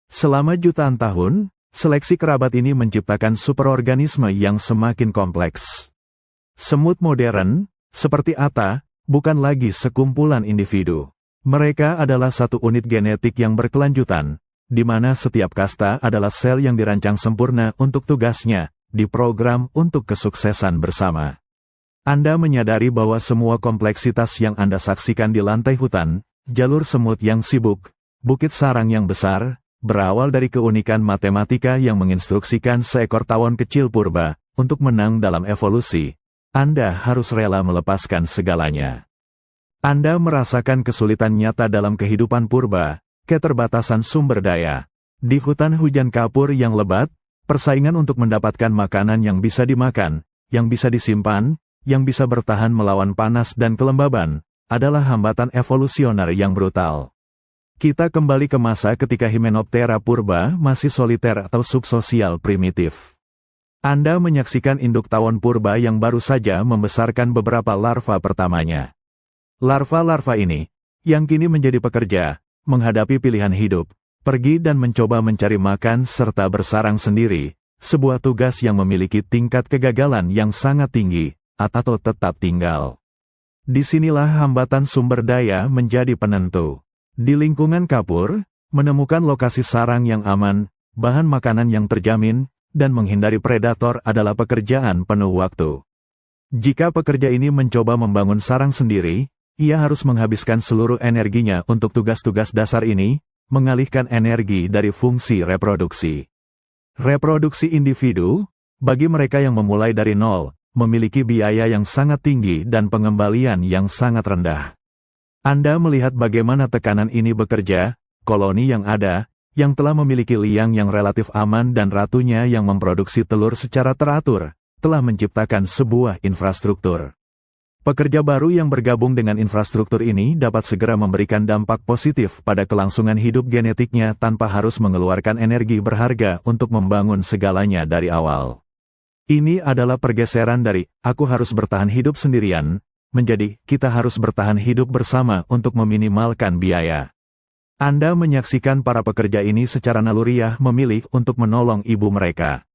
Selama jutaan tahun, seleksi kerabat ini menciptakan superorganisme yang semakin kompleks. Semut modern, seperti Atta, bukan lagi sekumpulan individu. Mereka adalah satu unit genetik yang berkelanjutan, di mana setiap kasta adalah sel yang dirancang sempurna untuk tugasnya, diprogram untuk kesuksesan bersama. Anda menyadari bahwa semua kompleksitas yang Anda saksikan di lantai hutan, jalur semut yang sibuk, bukit sarang yang besar, berawal dari keunikan matematika yang menginstruksikan seekor tawon kecil purba untuk menang dalam evolusi. Anda harus rela melepaskan segalanya. Anda merasakan kesulitan nyata dalam kehidupan purba, keterbatasan sumber daya. Di hutan hujan kapur yang lebat, persaingan untuk mendapatkan makanan yang bisa dimakan, yang bisa disimpan, yang bisa bertahan melawan panas dan kelembaban, adalah hambatan evolusioner yang brutal. Kita kembali ke masa ketika Hymenoptera purba masih soliter atau subsosial primitif. Anda menyaksikan induk tawon purba yang baru saja membesarkan beberapa larva pertamanya. Larva-larva ini, yang kini menjadi pekerja, menghadapi pilihan hidup, pergi dan mencoba mencari makan serta bersarang sendiri, sebuah tugas yang memiliki tingkat kegagalan yang sangat tinggi, atau tetap tinggal. Disinilah hambatan sumber daya menjadi penentu. Di lingkungan kapur, menemukan lokasi sarang yang aman, bahan makanan yang terjamin, dan menghindari predator adalah pekerjaan penuh waktu. Jika pekerja ini mencoba membangun sarang sendiri, ia harus menghabiskan seluruh energinya untuk tugas-tugas dasar ini, mengalihkan energi dari fungsi reproduksi. Reproduksi individu, bagi mereka yang memulai dari nol, memiliki biaya yang sangat tinggi dan pengembalian yang sangat rendah. Anda melihat bagaimana tekanan ini bekerja, koloni yang ada, yang telah memiliki liang yang relatif aman dan ratunya yang memproduksi telur secara teratur, telah menciptakan sebuah infrastruktur. Pekerja baru yang bergabung dengan infrastruktur ini dapat segera memberikan dampak positif pada kelangsungan hidup genetiknya tanpa harus mengeluarkan energi berharga untuk membangun segalanya dari awal. Ini adalah pergeseran dari "aku harus bertahan hidup sendirian" menjadi "kita harus bertahan hidup bersama untuk meminimalkan biaya". Anda menyaksikan para pekerja ini secara naluriah memilih untuk menolong ibu mereka.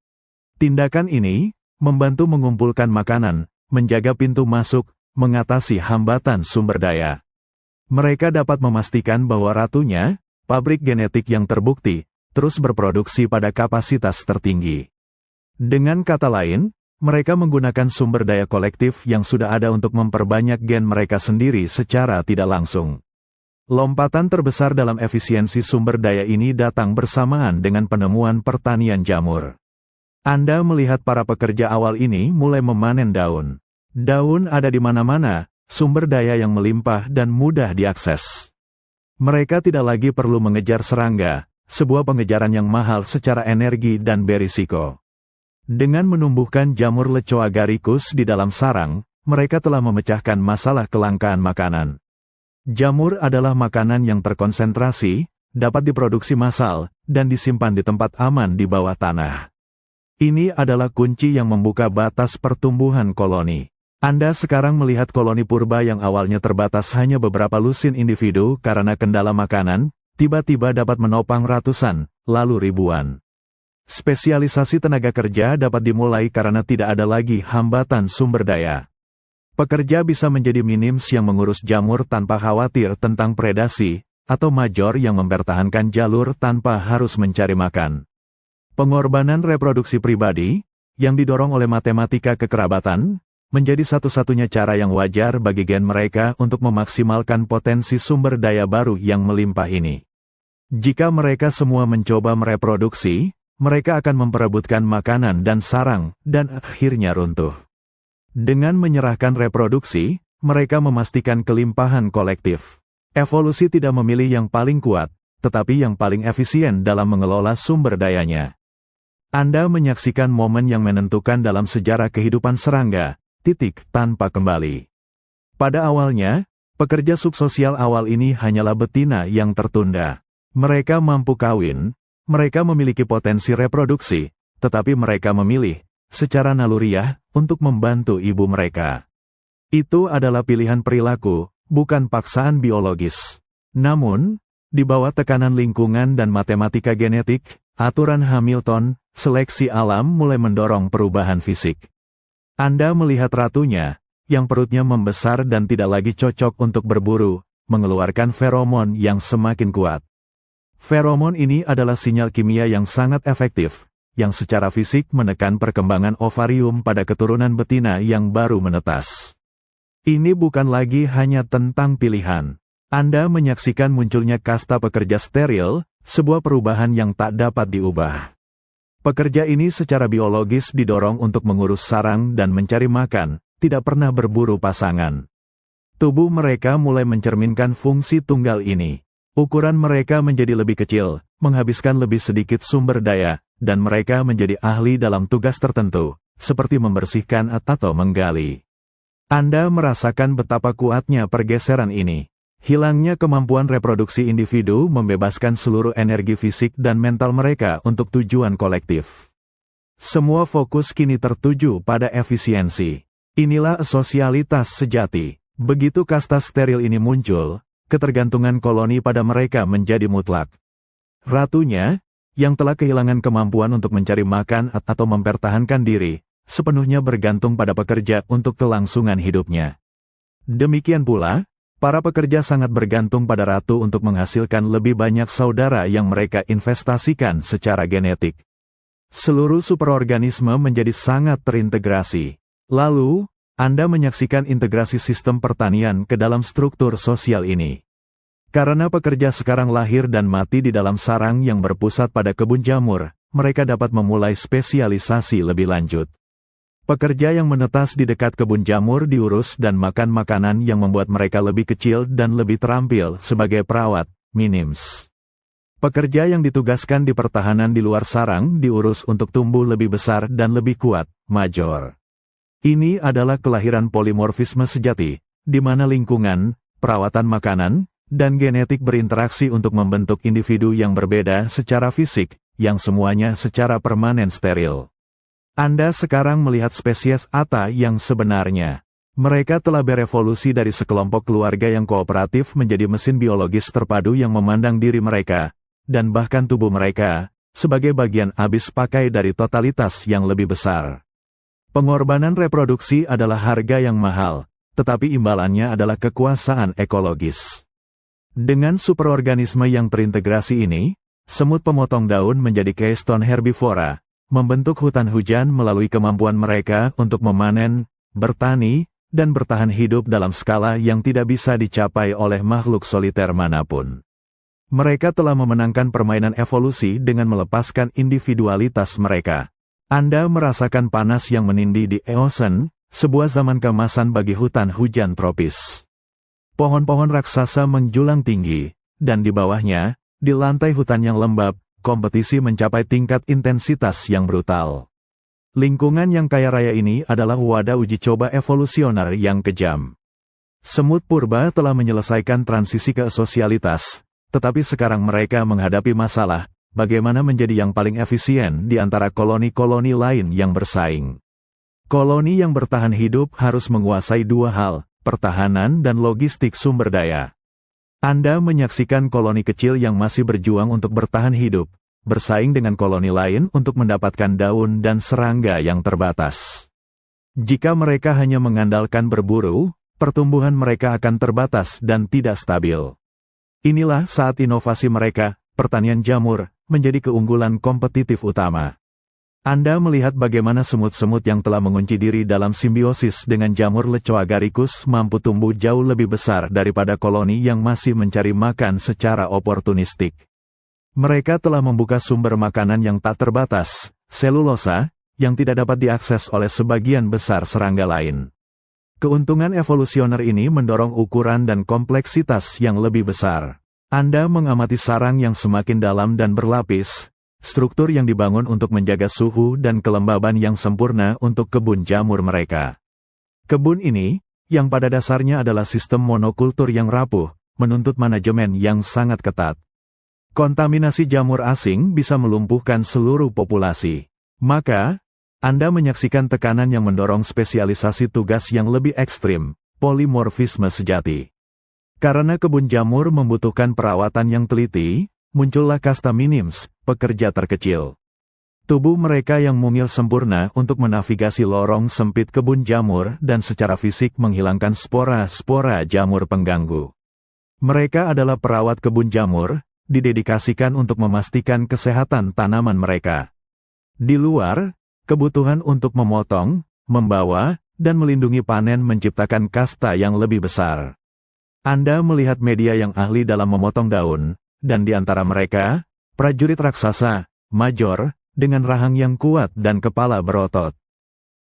Tindakan ini membantu mengumpulkan makanan, menjaga pintu masuk, mengatasi hambatan sumber daya. Mereka dapat memastikan bahwa ratunya, pabrik genetik yang terbukti, terus berproduksi pada kapasitas tertinggi. Dengan kata lain, mereka menggunakan sumber daya kolektif yang sudah ada untuk memperbanyak gen mereka sendiri secara tidak langsung. Lompatan terbesar dalam efisiensi sumber daya ini datang bersamaan dengan penemuan pertanian jamur. Anda melihat para pekerja awal ini mulai memanen daun. Daun ada di mana-mana, sumber daya yang melimpah dan mudah diakses. Mereka tidak lagi perlu mengejar serangga, sebuah pengejaran yang mahal secara energi dan berisiko. Dengan menumbuhkan jamur Leco agaricus di dalam sarang, mereka telah memecahkan masalah kelangkaan makanan. Jamur adalah makanan yang terkonsentrasi, dapat diproduksi massal, dan disimpan di tempat aman di bawah tanah. Ini adalah kunci yang membuka batas pertumbuhan koloni. Anda sekarang melihat koloni purba yang awalnya terbatas hanya beberapa lusin individu karena kendala makanan, tiba-tiba dapat menopang ratusan, lalu ribuan. Spesialisasi tenaga kerja dapat dimulai karena tidak ada lagi hambatan sumber daya. Pekerja bisa menjadi minims yang mengurus jamur tanpa khawatir tentang predasi, atau major yang mempertahankan jalur tanpa harus mencari makan. Pengorbanan reproduksi pribadi, yang didorong oleh matematika kekerabatan, menjadi satu-satunya cara yang wajar bagi gen mereka untuk memaksimalkan potensi sumber daya baru yang melimpah ini. Jika mereka semua mencoba mereproduksi, mereka akan memperebutkan makanan dan sarang, dan akhirnya runtuh. Dengan menyerahkan reproduksi, mereka memastikan kelimpahan kolektif. Evolusi tidak memilih yang paling kuat, tetapi yang paling efisien dalam mengelola sumber dayanya. Anda menyaksikan momen yang menentukan dalam sejarah kehidupan serangga, titik tanpa kembali. Pada awalnya, pekerja subsosial awal ini hanyalah betina yang tertunda. Mereka mampu kawin, mereka memiliki potensi reproduksi, tetapi mereka memilih, secara naluriah, untuk membantu ibu mereka. Itu adalah pilihan perilaku, bukan paksaan biologis. Namun, di bawah tekanan lingkungan dan matematika genetik, aturan Hamilton, seleksi alam mulai mendorong perubahan fisik. Anda melihat ratunya, yang perutnya membesar dan tidak lagi cocok untuk berburu, mengeluarkan feromon yang semakin kuat. Feromon ini adalah sinyal kimia yang sangat efektif, yang secara fisik menekan perkembangan ovarium pada keturunan betina yang baru menetas. Ini bukan lagi hanya tentang pilihan. Anda menyaksikan munculnya kasta pekerja steril, sebuah perubahan yang tak dapat diubah. Pekerja ini secara biologis didorong untuk mengurus sarang dan mencari makan, tidak pernah berburu pasangan. Tubuh mereka mulai mencerminkan fungsi tunggal ini. Ukuran mereka menjadi lebih kecil, menghabiskan lebih sedikit sumber daya, dan mereka menjadi ahli dalam tugas tertentu, seperti membersihkan atau menggali. Anda merasakan betapa kuatnya pergeseran ini. Hilangnya kemampuan reproduksi individu membebaskan seluruh energi fisik dan mental mereka untuk tujuan kolektif. Semua fokus kini tertuju pada efisiensi. Inilah sosialitas sejati. Begitu kasta steril ini muncul, ketergantungan koloni pada mereka menjadi mutlak. Ratunya, yang telah kehilangan kemampuan untuk mencari makan atau mempertahankan diri, sepenuhnya bergantung pada pekerja untuk kelangsungan hidupnya. Demikian pula, para pekerja sangat bergantung pada ratu untuk menghasilkan lebih banyak saudara yang mereka investasikan secara genetik. Seluruh superorganisme menjadi sangat terintegrasi. Lalu, Anda menyaksikan integrasi sistem pertanian ke dalam struktur sosial ini. Karena pekerja sekarang lahir dan mati di dalam sarang yang berpusat pada kebun jamur, mereka dapat memulai spesialisasi lebih lanjut. Pekerja yang menetas di dekat kebun jamur diurus dan makan makanan yang membuat mereka lebih kecil dan lebih terampil sebagai perawat, minims. Pekerja yang ditugaskan di pertahanan di luar sarang diurus untuk tumbuh lebih besar dan lebih kuat, major. Ini adalah kelahiran polimorfisme sejati, di mana lingkungan, perawatan makanan, dan genetik berinteraksi untuk membentuk individu yang berbeda secara fisik, yang semuanya secara permanen steril. Anda sekarang melihat spesies Ata yang sebenarnya. Mereka telah berevolusi dari sekelompok keluarga yang kooperatif menjadi mesin biologis terpadu yang memandang diri mereka, dan bahkan tubuh mereka, sebagai bagian habis pakai dari totalitas yang lebih besar. Pengorbanan reproduksi adalah harga yang mahal, tetapi imbalannya adalah kekuasaan ekologis. Dengan superorganisme yang terintegrasi ini, semut pemotong daun menjadi keystone herbivora, membentuk hutan hujan melalui kemampuan mereka untuk memanen, bertani, dan bertahan hidup dalam skala yang tidak bisa dicapai oleh makhluk soliter manapun. Mereka telah memenangkan permainan evolusi dengan melepaskan individualitas mereka. Anda merasakan panas yang menindih di Eosen, sebuah zaman keemasan bagi hutan hujan tropis. Pohon-pohon raksasa menjulang tinggi, dan di bawahnya, di lantai hutan yang lembab, kompetisi mencapai tingkat intensitas yang brutal. Lingkungan yang kaya raya ini adalah wadah uji coba evolusioner yang kejam. Semut purba telah menyelesaikan transisi ke sosialitas, tetapi sekarang mereka menghadapi masalah, bagaimana menjadi yang paling efisien di antara koloni-koloni lain yang bersaing. Koloni yang bertahan hidup harus menguasai dua hal, pertahanan dan logistik sumber daya. Anda menyaksikan koloni kecil yang masih berjuang untuk bertahan hidup, bersaing dengan koloni lain untuk mendapatkan daun dan serangga yang terbatas. Jika mereka hanya mengandalkan berburu, pertumbuhan mereka akan terbatas dan tidak stabil. Inilah saat inovasi mereka, pertanian jamur, menjadi keunggulan kompetitif utama. Anda melihat bagaimana semut-semut yang telah mengunci diri dalam simbiosis dengan jamur leco agaricus mampu tumbuh jauh lebih besar daripada koloni yang masih mencari makan secara oportunistik. Mereka telah membuka sumber makanan yang tak terbatas, selulosa, yang tidak dapat diakses oleh sebagian besar serangga lain. Keuntungan evolusioner ini mendorong ukuran dan kompleksitas yang lebih besar. Anda mengamati sarang yang semakin dalam dan berlapis, struktur yang dibangun untuk menjaga suhu dan kelembaban yang sempurna untuk kebun jamur mereka. Kebun ini, yang pada dasarnya adalah sistem monokultur yang rapuh, menuntut manajemen yang sangat ketat. Kontaminasi jamur asing bisa melumpuhkan seluruh populasi. Maka, Anda menyaksikan tekanan yang mendorong spesialisasi tugas yang lebih ekstrim, polimorfisme sejati. Karena kebun jamur membutuhkan perawatan yang teliti, muncullah kasta minims, pekerja terkecil. Tubuh mereka yang mungil sempurna untuk menavigasi lorong sempit kebun jamur dan secara fisik menghilangkan spora-spora jamur pengganggu. Mereka adalah perawat kebun jamur, didedikasikan untuk memastikan kesehatan tanaman mereka. Di luar, kebutuhan untuk memotong, membawa, dan melindungi panen menciptakan kasta yang lebih besar. Anda melihat media yang ahli dalam memotong daun, dan di antara mereka, prajurit raksasa, major, dengan rahang yang kuat dan kepala berotot.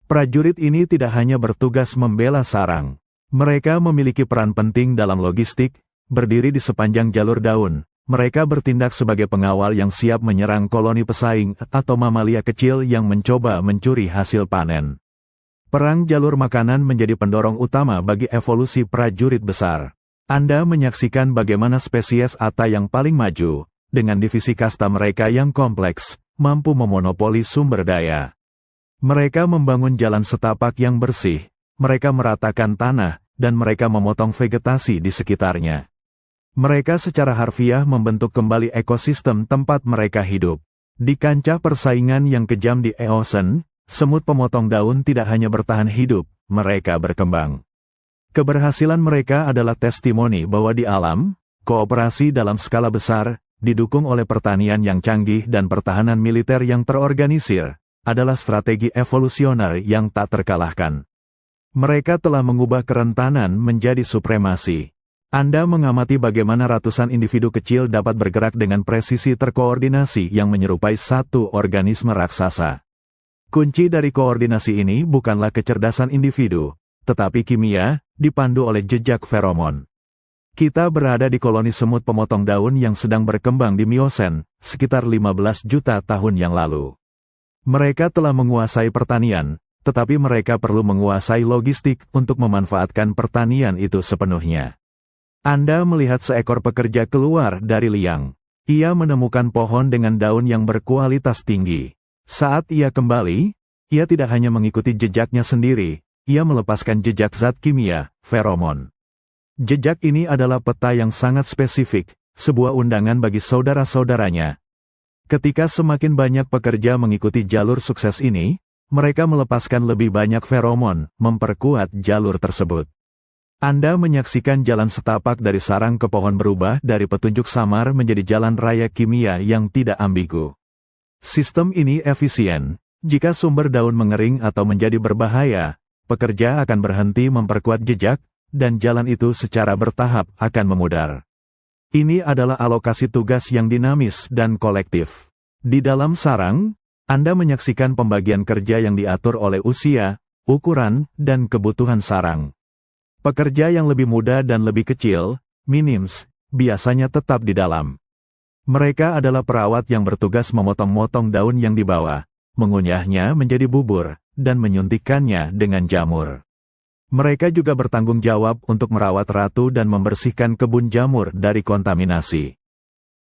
Prajurit ini tidak hanya bertugas membela sarang. Mereka memiliki peran penting dalam logistik, berdiri di sepanjang jalur daun. Mereka bertindak sebagai pengawal yang siap menyerang koloni pesaing atau mamalia kecil yang mencoba mencuri hasil panen. Perang jalur makanan menjadi pendorong utama bagi evolusi prajurit besar. Anda menyaksikan bagaimana spesies Ata yang paling maju, dengan divisi kasta mereka yang kompleks, mampu memonopoli sumber daya. Mereka membangun jalan setapak yang bersih, mereka meratakan tanah, dan mereka memotong vegetasi di sekitarnya. Mereka secara harfiah membentuk kembali ekosistem tempat mereka hidup. Di kancah persaingan yang kejam di Eosen, semut pemotong daun tidak hanya bertahan hidup, mereka berkembang. Keberhasilan mereka adalah testimoni bahwa di alam, kooperasi dalam skala besar, didukung oleh pertanian yang canggih dan pertahanan militer yang terorganisir, adalah strategi evolusioner yang tak terkalahkan. Mereka telah mengubah kerentanan menjadi supremasi. Anda mengamati bagaimana ratusan individu kecil dapat bergerak dengan presisi terkoordinasi yang menyerupai satu organisme raksasa. Kunci dari koordinasi ini bukanlah kecerdasan individu, tetapi kimia, dipandu oleh jejak feromon. Kita berada di koloni semut pemotong daun yang sedang berkembang di Miosen, sekitar 15 juta tahun yang lalu. Mereka telah menguasai pertanian, tetapi mereka perlu menguasai logistik untuk memanfaatkan pertanian itu sepenuhnya. Anda melihat seekor pekerja keluar dari liang. Ia menemukan pohon dengan daun yang berkualitas tinggi. Saat ia kembali, ia tidak hanya mengikuti jejaknya sendiri, ia melepaskan jejak zat kimia, feromon. Jejak ini adalah peta yang sangat spesifik, sebuah undangan bagi saudara-saudaranya. Ketika semakin banyak pekerja mengikuti jalur sukses ini, mereka melepaskan lebih banyak feromon, memperkuat jalur tersebut. Anda menyaksikan jalan setapak dari sarang ke pohon berubah dari petunjuk samar menjadi jalan raya kimia yang tidak ambigu. Sistem ini efisien. Jika sumber daun mengering atau menjadi berbahaya, pekerja akan berhenti memperkuat jejak, dan jalan itu secara bertahap akan memudar. Ini adalah alokasi tugas yang dinamis dan kolektif. Di dalam sarang, Anda menyaksikan pembagian kerja yang diatur oleh usia, ukuran, dan kebutuhan sarang. Pekerja yang lebih muda dan lebih kecil, minims, biasanya tetap di dalam. Mereka adalah perawat yang bertugas memotong-motong daun yang dibawa, mengunyahnya menjadi bubur, dan menyuntikkannya dengan jamur. Mereka juga bertanggung jawab untuk merawat ratu dan membersihkan kebun jamur dari kontaminasi.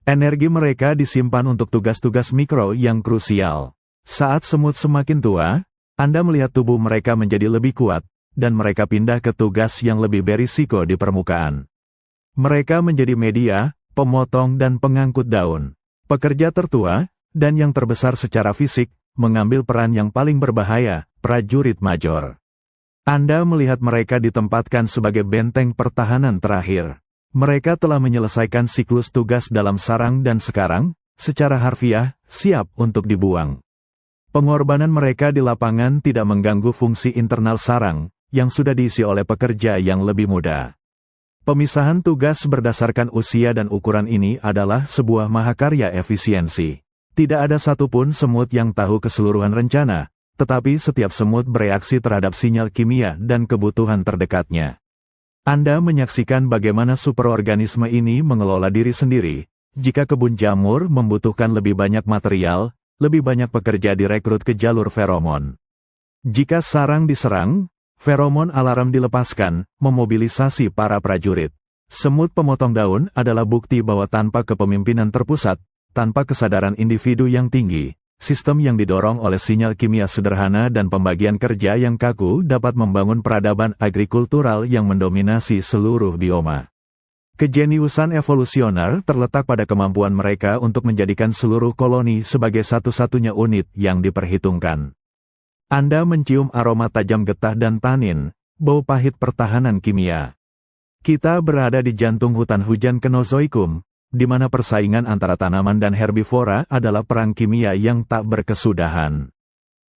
Energi mereka disimpan untuk tugas-tugas mikro yang krusial. Saat semut semakin tua, Anda melihat tubuh mereka menjadi lebih kuat, dan mereka pindah ke tugas yang lebih berisiko di permukaan. Mereka menjadi media, pemotong dan pengangkut daun. Pekerja tertua, dan yang terbesar secara fisik, mengambil peran yang paling berbahaya, prajurit major. Anda melihat mereka ditempatkan sebagai benteng pertahanan terakhir. Mereka telah menyelesaikan siklus tugas dalam sarang dan sekarang, secara harfiah, siap untuk dibuang. Pengorbanan mereka di lapangan tidak mengganggu fungsi internal sarang, yang sudah diisi oleh pekerja yang lebih muda. Pemisahan tugas berdasarkan usia dan ukuran ini adalah sebuah mahakarya efisiensi. Tidak ada satupun semut yang tahu keseluruhan rencana, tetapi setiap semut bereaksi terhadap sinyal kimia dan kebutuhan terdekatnya. Anda menyaksikan bagaimana superorganisme ini mengelola diri sendiri. Jika kebun jamur membutuhkan lebih banyak material, lebih banyak pekerja direkrut ke jalur feromon. Jika sarang diserang, feromon alarm dilepaskan, memobilisasi para prajurit. Semut pemotong daun adalah bukti bahwa tanpa kepemimpinan terpusat, tanpa kesadaran individu yang tinggi, sistem yang didorong oleh sinyal kimia sederhana dan pembagian kerja yang kaku dapat membangun peradaban agrikultural yang mendominasi seluruh bioma. Kejeniusan evolusioner terletak pada kemampuan mereka untuk menjadikan seluruh koloni sebagai satu-satunya unit yang diperhitungkan. Anda mencium aroma tajam getah dan tanin, bau pahit pertahanan kimia. Kita berada di jantung hutan hujan Kenozoikum, di mana persaingan antara tanaman dan herbivora adalah perang kimia yang tak berkesudahan.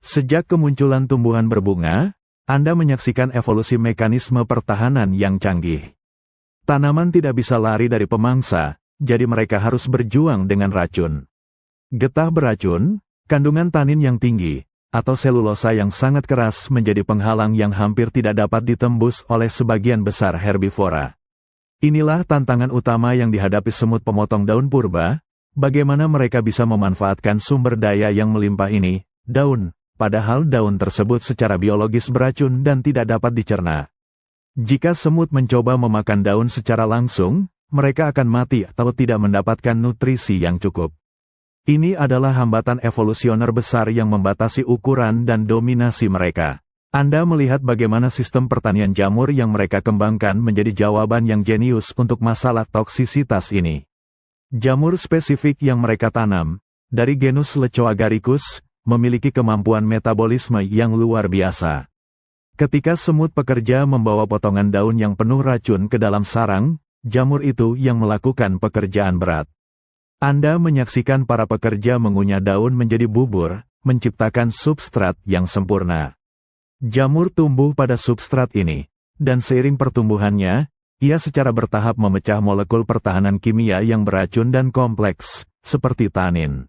Sejak kemunculan tumbuhan berbunga, Anda menyaksikan evolusi mekanisme pertahanan yang canggih. Tanaman tidak bisa lari dari pemangsa, jadi mereka harus berjuang dengan racun. Getah beracun, kandungan tanin yang tinggi, atau selulosa yang sangat keras menjadi penghalang yang hampir tidak dapat ditembus oleh sebagian besar herbivora. Inilah tantangan utama yang dihadapi semut pemotong daun purba, bagaimana mereka bisa memanfaatkan sumber daya yang melimpah ini, daun, padahal daun tersebut secara biologis beracun dan tidak dapat dicerna. Jika semut mencoba memakan daun secara langsung, mereka akan mati atau tidak mendapatkan nutrisi yang cukup. Ini adalah hambatan evolusioner besar yang membatasi ukuran dan dominasi mereka. Anda melihat bagaimana sistem pertanian jamur yang mereka kembangkan menjadi jawaban yang jenius untuk masalah toksisitas ini. Jamur spesifik yang mereka tanam, dari genus Lecoagaricus, memiliki kemampuan metabolisme yang luar biasa. Ketika semut pekerja membawa potongan daun yang penuh racun ke dalam sarang, jamur itu yang melakukan pekerjaan berat. Anda menyaksikan para pekerja mengunyah daun menjadi bubur, menciptakan substrat yang sempurna. Jamur tumbuh pada substrat ini, dan seiring pertumbuhannya, ia secara bertahap memecah molekul pertahanan kimia yang beracun dan kompleks, seperti tanin.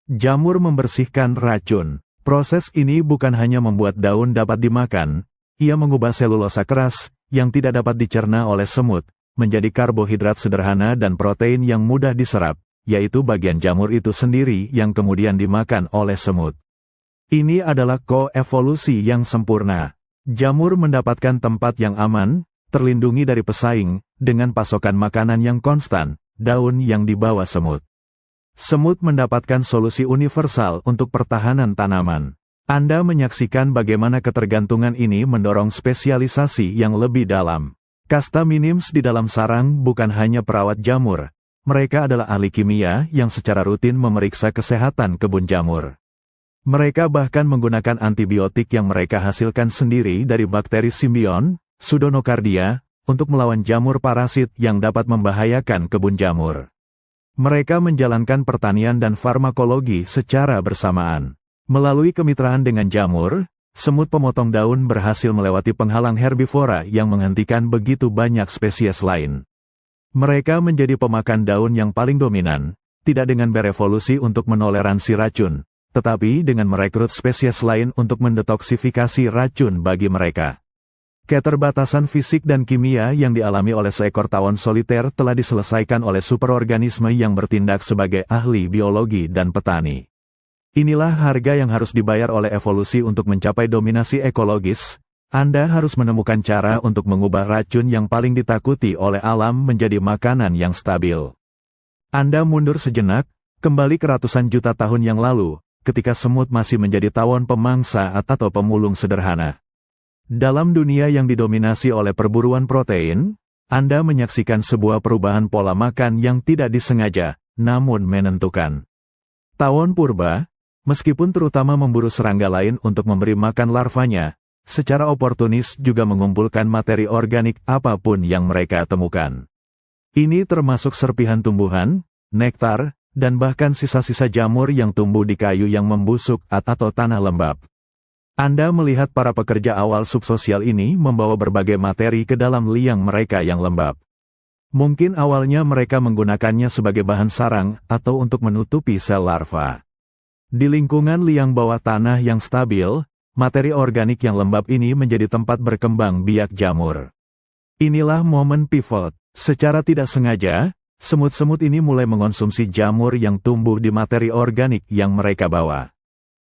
Jamur membersihkan racun. Proses ini bukan hanya membuat daun dapat dimakan, ia mengubah selulosa keras, yang tidak dapat dicerna oleh semut, menjadi karbohidrat sederhana dan protein yang mudah diserap, yaitu bagian jamur itu sendiri yang kemudian dimakan oleh semut. Ini adalah koevolusi yang sempurna. Jamur mendapatkan tempat yang aman, terlindungi dari pesaing, dengan pasokan makanan yang konstan, daun yang dibawa semut. Semut mendapatkan solusi universal untuk pertahanan tanaman. Anda menyaksikan bagaimana ketergantungan ini mendorong spesialisasi yang lebih dalam. Kasta minims di dalam sarang bukan hanya perawat jamur, mereka adalah ahli kimia yang secara rutin memeriksa kesehatan kebun jamur. Mereka bahkan menggunakan antibiotik yang mereka hasilkan sendiri dari bakteri simbion, Pseudonocardia, untuk melawan jamur parasit yang dapat membahayakan kebun jamur. Mereka menjalankan pertanian dan farmakologi secara bersamaan. Melalui kemitraan dengan jamur, semut pemotong daun berhasil melewati penghalang herbivora yang menghentikan begitu banyak spesies lain. Mereka menjadi pemakan daun yang paling dominan, tidak dengan berevolusi untuk menoleransi racun, tetapi dengan merekrut spesies lain untuk mendetoksifikasi racun bagi mereka. Keterbatasan fisik dan kimia yang dialami oleh seekor tawon soliter telah diselesaikan oleh superorganisme yang bertindak sebagai ahli biologi dan petani. Inilah harga yang harus dibayar oleh evolusi untuk mencapai dominasi ekologis. Anda harus menemukan cara untuk mengubah racun yang paling ditakuti oleh alam menjadi makanan yang stabil. Anda mundur sejenak, kembali ke ratusan juta tahun yang lalu, ketika semut masih menjadi tawon pemangsa atau pemulung sederhana. Dalam dunia yang didominasi oleh perburuan protein, Anda menyaksikan sebuah perubahan pola makan yang tidak disengaja, namun menentukan. Tawon purba, meskipun terutama memburu serangga lain untuk memberi makan larvanya, secara oportunis juga mengumpulkan materi organik apapun yang mereka temukan. Ini termasuk serpihan tumbuhan, nektar, dan bahkan sisa-sisa jamur yang tumbuh di kayu yang membusuk atau tanah lembab. Anda melihat para pekerja awal subsosial ini membawa berbagai materi ke dalam liang mereka yang lembab. Mungkin awalnya mereka menggunakannya sebagai bahan sarang atau untuk menutupi sel larva. Di lingkungan liang bawah tanah yang stabil, materi organik yang lembab ini menjadi tempat berkembang biak jamur. Inilah momen pivot. Secara tidak sengaja, semut-semut ini mulai mengonsumsi jamur yang tumbuh di materi organik yang mereka bawa.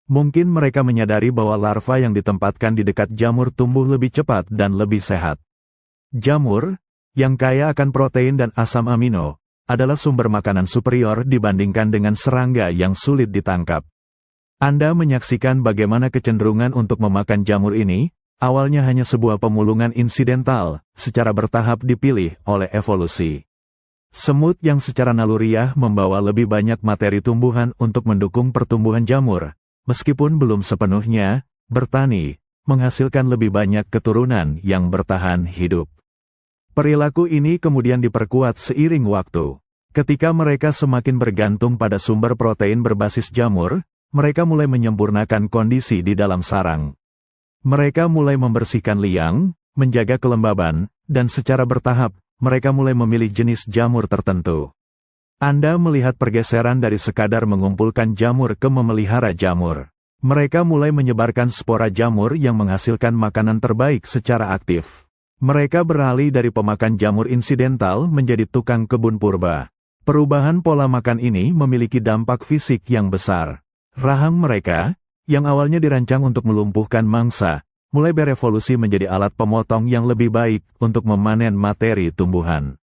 Mungkin mereka menyadari bahwa larva yang ditempatkan di dekat jamur tumbuh lebih cepat dan lebih sehat. Jamur, yang kaya akan protein dan asam amino, adalah sumber makanan superior dibandingkan dengan serangga yang sulit ditangkap. Anda menyaksikan bagaimana kecenderungan untuk memakan jamur ini, awalnya hanya sebuah pemulungan insidental, secara bertahap dipilih oleh evolusi. Semut yang secara naluriah membawa lebih banyak materi tumbuhan untuk mendukung pertumbuhan jamur, meskipun belum sepenuhnya bertani, menghasilkan lebih banyak keturunan yang bertahan hidup. Perilaku ini kemudian diperkuat seiring waktu. Ketika mereka semakin bergantung pada sumber protein berbasis jamur, mereka mulai menyempurnakan kondisi di dalam sarang. Mereka mulai membersihkan liang, menjaga kelembaban, dan secara bertahap, mereka mulai memilih jenis jamur tertentu. Anda melihat pergeseran dari sekadar mengumpulkan jamur ke memelihara jamur. Mereka mulai menyebarkan spora jamur yang menghasilkan makanan terbaik secara aktif. Mereka beralih dari pemakan jamur insidental menjadi tukang kebun purba. Perubahan pola makan ini memiliki dampak fisik yang besar. Rahang mereka, yang awalnya dirancang untuk melumpuhkan mangsa, mulai berevolusi menjadi alat pemotong yang lebih baik untuk memanen materi tumbuhan.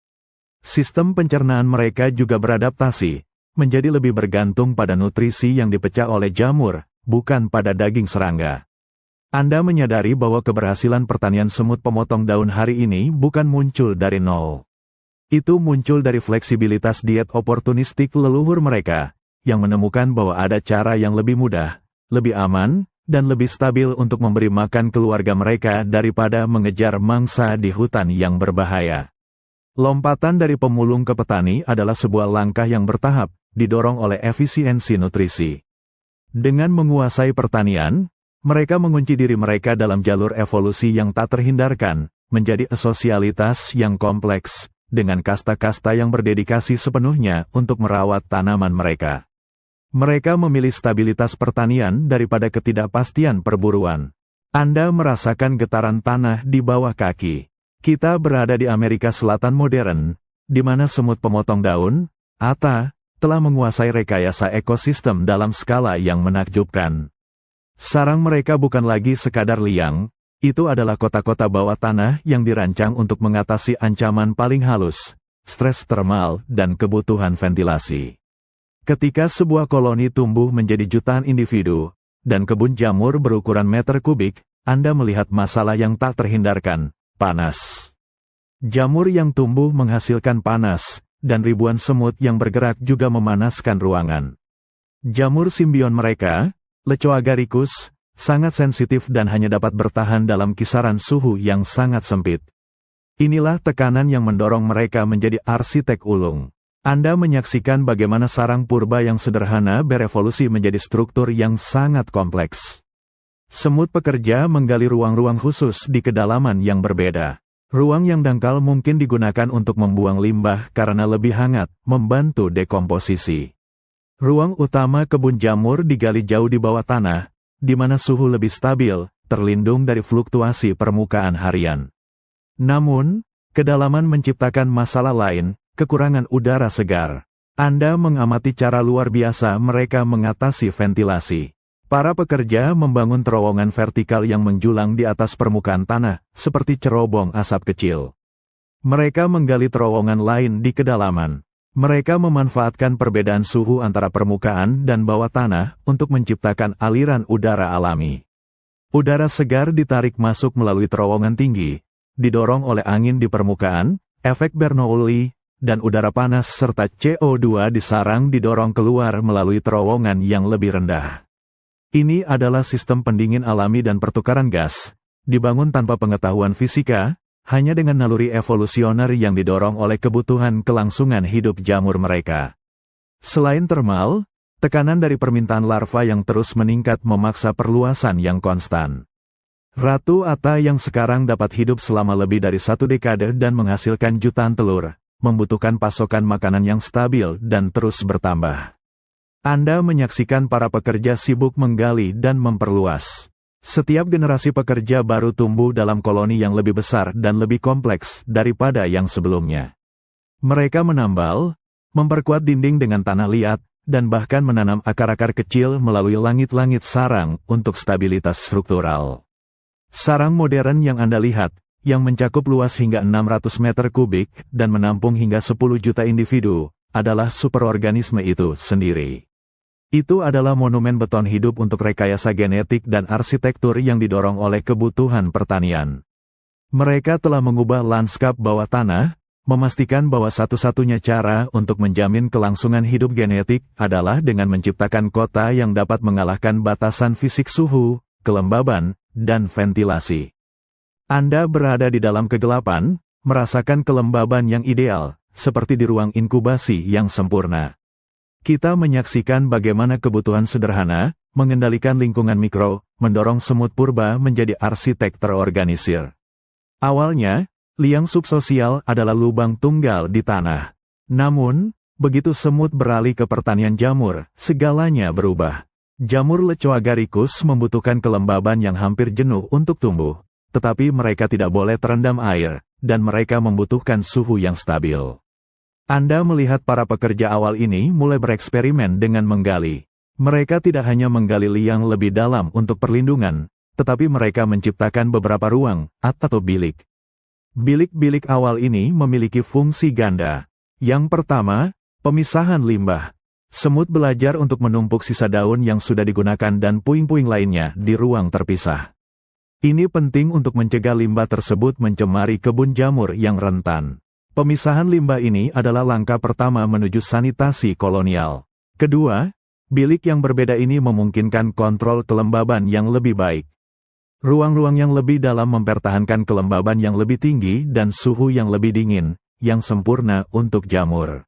Sistem pencernaan mereka juga beradaptasi, menjadi lebih bergantung pada nutrisi yang dipecah oleh jamur, bukan pada daging serangga. Anda menyadari bahwa keberhasilan pertanian semut pemotong daun hari ini bukan muncul dari nol. Itu muncul dari fleksibilitas diet oportunistik leluhur mereka, yang menemukan bahwa ada cara yang lebih mudah, lebih aman, dan lebih stabil untuk memberi makan keluarga mereka daripada mengejar mangsa di hutan yang berbahaya. Lompatan dari pemulung ke petani adalah sebuah langkah yang bertahap, didorong oleh efisiensi nutrisi. Dengan menguasai pertanian, mereka mengunci diri mereka dalam jalur evolusi yang tak terhindarkan, menjadi sosialitas yang kompleks, dengan kasta-kasta yang berdedikasi sepenuhnya untuk merawat tanaman mereka. Mereka memilih stabilitas pertanian daripada ketidakpastian perburuan. Anda merasakan getaran tanah di bawah kaki. Kita berada di Amerika Selatan modern, di mana semut pemotong daun, ATA, telah menguasai rekayasa ekosistem dalam skala yang menakjubkan. Sarang mereka bukan lagi sekadar liang, itu adalah kota-kota bawah tanah yang dirancang untuk mengatasi ancaman paling halus, stres termal, dan kebutuhan ventilasi. Ketika sebuah koloni tumbuh menjadi jutaan individu, dan kebun jamur berukuran meter kubik, Anda melihat masalah yang tak terhindarkan, panas. Jamur yang tumbuh menghasilkan panas, dan ribuan semut yang bergerak juga memanaskan ruangan. Jamur simbion mereka, Leco agaricus, sangat sensitif dan hanya dapat bertahan dalam kisaran suhu yang sangat sempit. Inilah tekanan yang mendorong mereka menjadi arsitek ulung. Anda menyaksikan bagaimana sarang purba yang sederhana berevolusi menjadi struktur yang sangat kompleks. Semut pekerja menggali ruang-ruang khusus di kedalaman yang berbeda. Ruang yang dangkal mungkin digunakan untuk membuang limbah karena lebih hangat, membantu dekomposisi. Ruang utama kebun jamur digali jauh di bawah tanah, di mana suhu lebih stabil, terlindung dari fluktuasi permukaan harian. Namun, kedalaman menciptakan masalah lain, kekurangan udara segar. Anda mengamati cara luar biasa mereka mengatasi ventilasi. Para pekerja membangun terowongan vertikal yang menjulang di atas permukaan tanah, seperti cerobong asap kecil. Mereka menggali terowongan lain di kedalaman. Mereka memanfaatkan perbedaan suhu antara permukaan dan bawah tanah untuk menciptakan aliran udara alami. Udara segar ditarik masuk melalui terowongan tinggi, didorong oleh angin di permukaan, efek Bernoulli, dan udara panas serta CO2 di sarang didorong keluar melalui terowongan yang lebih rendah. Ini adalah sistem pendingin alami dan pertukaran gas, dibangun tanpa pengetahuan fisika, hanya dengan naluri evolusioner yang didorong oleh kebutuhan kelangsungan hidup jamur mereka. Selain termal, tekanan dari permintaan larva yang terus meningkat memaksa perluasan yang konstan. Ratu ATA yang sekarang dapat hidup selama lebih dari 1 dekade dan menghasilkan jutaan telur, membutuhkan pasokan makanan yang stabil dan terus bertambah. Anda menyaksikan para pekerja sibuk menggali dan memperluas. Setiap generasi pekerja baru tumbuh dalam koloni yang lebih besar dan lebih kompleks daripada yang sebelumnya. Mereka menambal, memperkuat dinding dengan tanah liat, dan bahkan menanam akar-akar kecil melalui langit-langit sarang untuk stabilitas struktural. Sarang modern yang Anda lihat, yang mencakup luas hingga 600 meter kubik dan menampung hingga 10 juta individu, adalah superorganisme itu sendiri. Itu adalah monumen beton hidup untuk rekayasa genetik dan arsitektur yang didorong oleh kebutuhan pertanian. Mereka telah mengubah lanskap bawah tanah, memastikan bahwa satu-satunya cara untuk menjamin kelangsungan hidup genetik adalah dengan menciptakan kota yang dapat mengalahkan batasan fisik suhu, kelembaban, dan ventilasi. Anda berada di dalam kegelapan, merasakan kelembaban yang ideal, seperti di ruang inkubasi yang sempurna. Kita menyaksikan bagaimana kebutuhan sederhana, mengendalikan lingkungan mikro, mendorong semut purba menjadi arsitek terorganisir. Awalnya, liang subsosial adalah lubang tunggal di tanah. Namun, begitu semut beralih ke pertanian jamur, segalanya berubah. Jamur Leco agaricus membutuhkan kelembaban yang hampir jenuh untuk tumbuh, tetapi mereka tidak boleh terendam air, dan mereka membutuhkan suhu yang stabil. Anda melihat para pekerja awal ini mulai bereksperimen dengan menggali. Mereka tidak hanya menggali liang lebih dalam untuk perlindungan, tetapi mereka menciptakan beberapa ruang, atau bilik. Bilik-bilik awal ini memiliki fungsi ganda. Yang pertama, pemisahan limbah. Semut belajar untuk menumpuk sisa daun yang sudah digunakan dan puing-puing lainnya di ruang terpisah. Ini penting untuk mencegah limbah tersebut mencemari kebun jamur yang rentan. Pemisahan limbah ini adalah langkah pertama menuju sanitasi kolonial. Kedua, bilik yang berbeda ini memungkinkan kontrol kelembaban yang lebih baik. Ruang-ruang yang lebih dalam mempertahankan kelembaban yang lebih tinggi dan suhu yang lebih dingin, yang sempurna untuk jamur.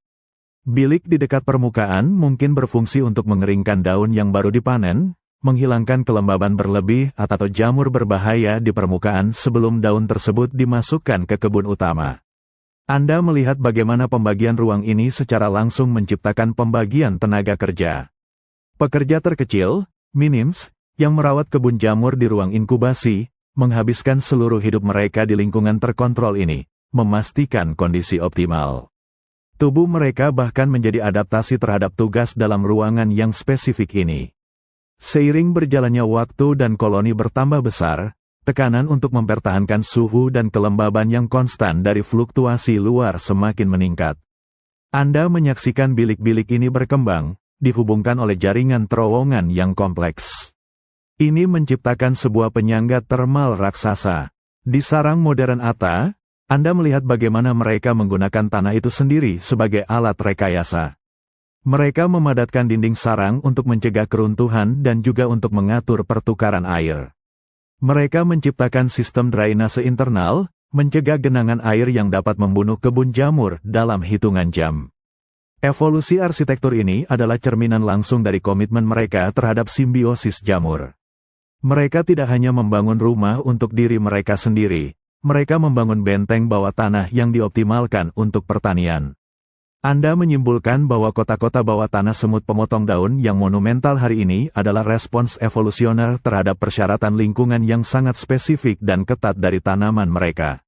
Bilik di dekat permukaan mungkin berfungsi untuk mengeringkan daun yang baru dipanen, menghilangkan kelembaban berlebih atau jamur berbahaya di permukaan sebelum daun tersebut dimasukkan ke kebun utama. Anda melihat bagaimana pembagian ruang ini secara langsung menciptakan pembagian tenaga kerja. Pekerja terkecil, minims, yang merawat kebun jamur di ruang inkubasi, menghabiskan seluruh hidup mereka di lingkungan terkontrol ini, memastikan kondisi optimal. Tubuh mereka bahkan menjadi adaptasi terhadap tugas dalam ruangan yang spesifik ini. Seiring berjalannya waktu dan koloni bertambah besar, tekanan untuk mempertahankan suhu dan kelembaban yang konstan dari fluktuasi luar semakin meningkat. Anda menyaksikan bilik-bilik ini berkembang, dihubungkan oleh jaringan terowongan yang kompleks. Ini menciptakan sebuah penyangga termal raksasa. Di sarang modern Ata, Anda melihat bagaimana mereka menggunakan tanah itu sendiri sebagai alat rekayasa. Mereka memadatkan dinding sarang untuk mencegah keruntuhan dan juga untuk mengatur pertukaran air. Mereka menciptakan sistem drainase internal, mencegah genangan air yang dapat membunuh kebun jamur dalam hitungan jam. Evolusi arsitektur ini adalah cerminan langsung dari komitmen mereka terhadap simbiosis jamur. Mereka tidak hanya membangun rumah untuk diri mereka sendiri, mereka membangun benteng bawah tanah yang dioptimalkan untuk pertanian. Anda menyimpulkan bahwa kota-kota bawah tanah semut pemotong daun yang monumental hari ini adalah respons evolusioner terhadap persyaratan lingkungan yang sangat spesifik dan ketat dari tanaman mereka.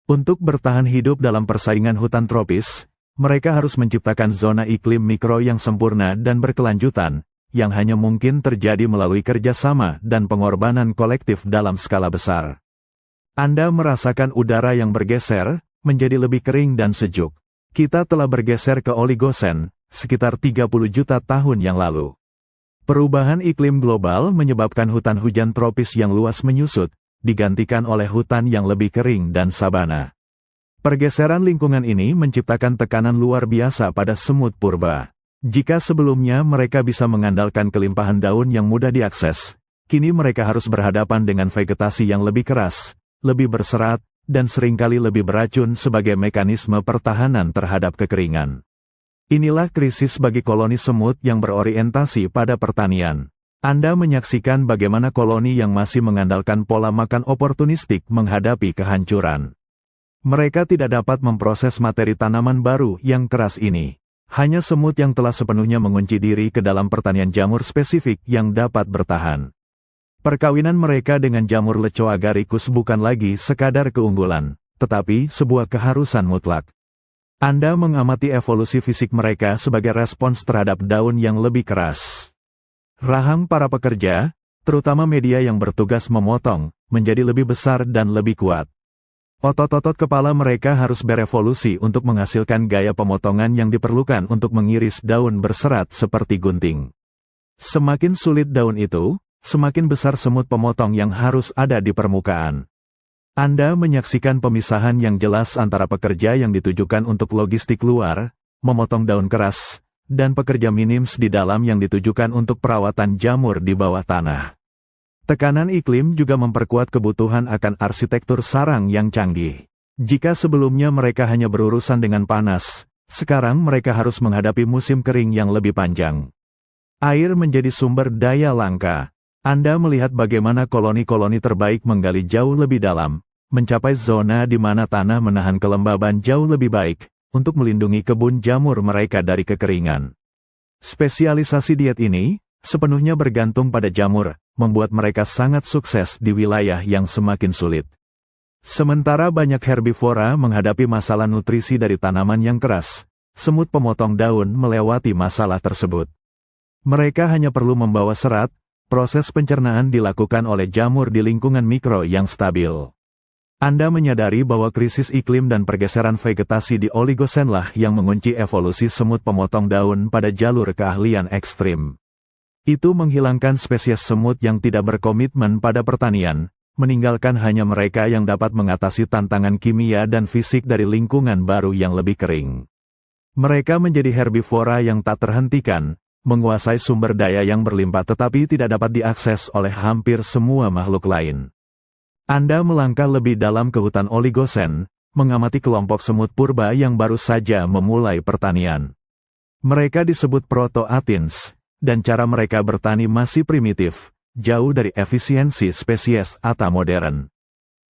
Untuk bertahan hidup dalam persaingan hutan tropis, mereka harus menciptakan zona iklim mikro yang sempurna dan berkelanjutan, yang hanya mungkin terjadi melalui kerjasama dan pengorbanan kolektif dalam skala besar. Anda merasakan udara yang bergeser, menjadi lebih kering dan sejuk. Kita telah bergeser ke Oligosen, sekitar 30 juta tahun yang lalu. Perubahan iklim global menyebabkan hutan hujan tropis yang luas menyusut, digantikan oleh hutan yang lebih kering dan sabana. Pergeseran lingkungan ini menciptakan tekanan luar biasa pada semut purba. Jika sebelumnya mereka bisa mengandalkan kelimpahan daun yang mudah diakses, kini mereka harus berhadapan dengan vegetasi yang lebih keras, lebih berserat, dan seringkali lebih beracun sebagai mekanisme pertahanan terhadap kekeringan. Inilah krisis bagi koloni semut yang berorientasi pada pertanian. Anda menyaksikan bagaimana koloni yang masih mengandalkan pola makan oportunistik menghadapi kehancuran. Mereka tidak dapat memproses materi tanaman baru yang keras ini. Hanya semut yang telah sepenuhnya mengunci diri ke dalam pertanian jamur spesifik yang dapat bertahan. Perkawinan mereka dengan jamur Leco agaricus bukan lagi sekadar keunggulan, tetapi sebuah keharusan mutlak. Anda mengamati evolusi fisik mereka sebagai respons terhadap daun yang lebih keras. Rahang para pekerja, terutama media yang bertugas memotong, menjadi lebih besar dan lebih kuat. Otot-otot kepala mereka harus berevolusi untuk menghasilkan gaya pemotongan yang diperlukan untuk mengiris daun berserat seperti gunting. Semakin sulit daun itu, semakin besar semut pemotong yang harus ada di permukaan. Anda menyaksikan pemisahan yang jelas antara pekerja yang ditujukan untuk logistik luar, memotong daun keras, dan pekerja minims di dalam yang ditujukan untuk perawatan jamur di bawah tanah. Tekanan iklim juga memperkuat kebutuhan akan arsitektur sarang yang canggih. Jika sebelumnya mereka hanya berurusan dengan panas, sekarang mereka harus menghadapi musim kering yang lebih panjang. Air menjadi sumber daya langka. Anda melihat bagaimana koloni-koloni terbaik menggali jauh lebih dalam, mencapai zona di mana tanah menahan kelembaban jauh lebih baik, untuk melindungi kebun jamur mereka dari kekeringan. Spesialisasi diet ini, sepenuhnya bergantung pada jamur, membuat mereka sangat sukses di wilayah yang semakin sulit. Sementara banyak herbivora menghadapi masalah nutrisi dari tanaman yang keras, semut pemotong daun melewati masalah tersebut. Mereka hanya perlu membawa serat, proses pencernaan dilakukan oleh jamur di lingkungan mikro yang stabil. Anda menyadari bahwa krisis iklim dan pergeseran vegetasi di Oligosenlah yang mengunci evolusi semut pemotong daun pada jalur keahlian ekstrim. Itu menghilangkan spesies semut yang tidak berkomitmen pada pertanian, meninggalkan hanya mereka yang dapat mengatasi tantangan kimia dan fisik dari lingkungan baru yang lebih kering. Mereka menjadi herbivora yang tak terhentikan, menguasai sumber daya yang berlimpah tetapi tidak dapat diakses oleh hampir semua makhluk lain. Anda melangkah lebih dalam ke hutan Oligosen, mengamati kelompok semut purba yang baru saja memulai pertanian. Mereka disebut Proto-Athens, dan cara mereka bertani masih primitif, jauh dari efisiensi spesies Ata modern.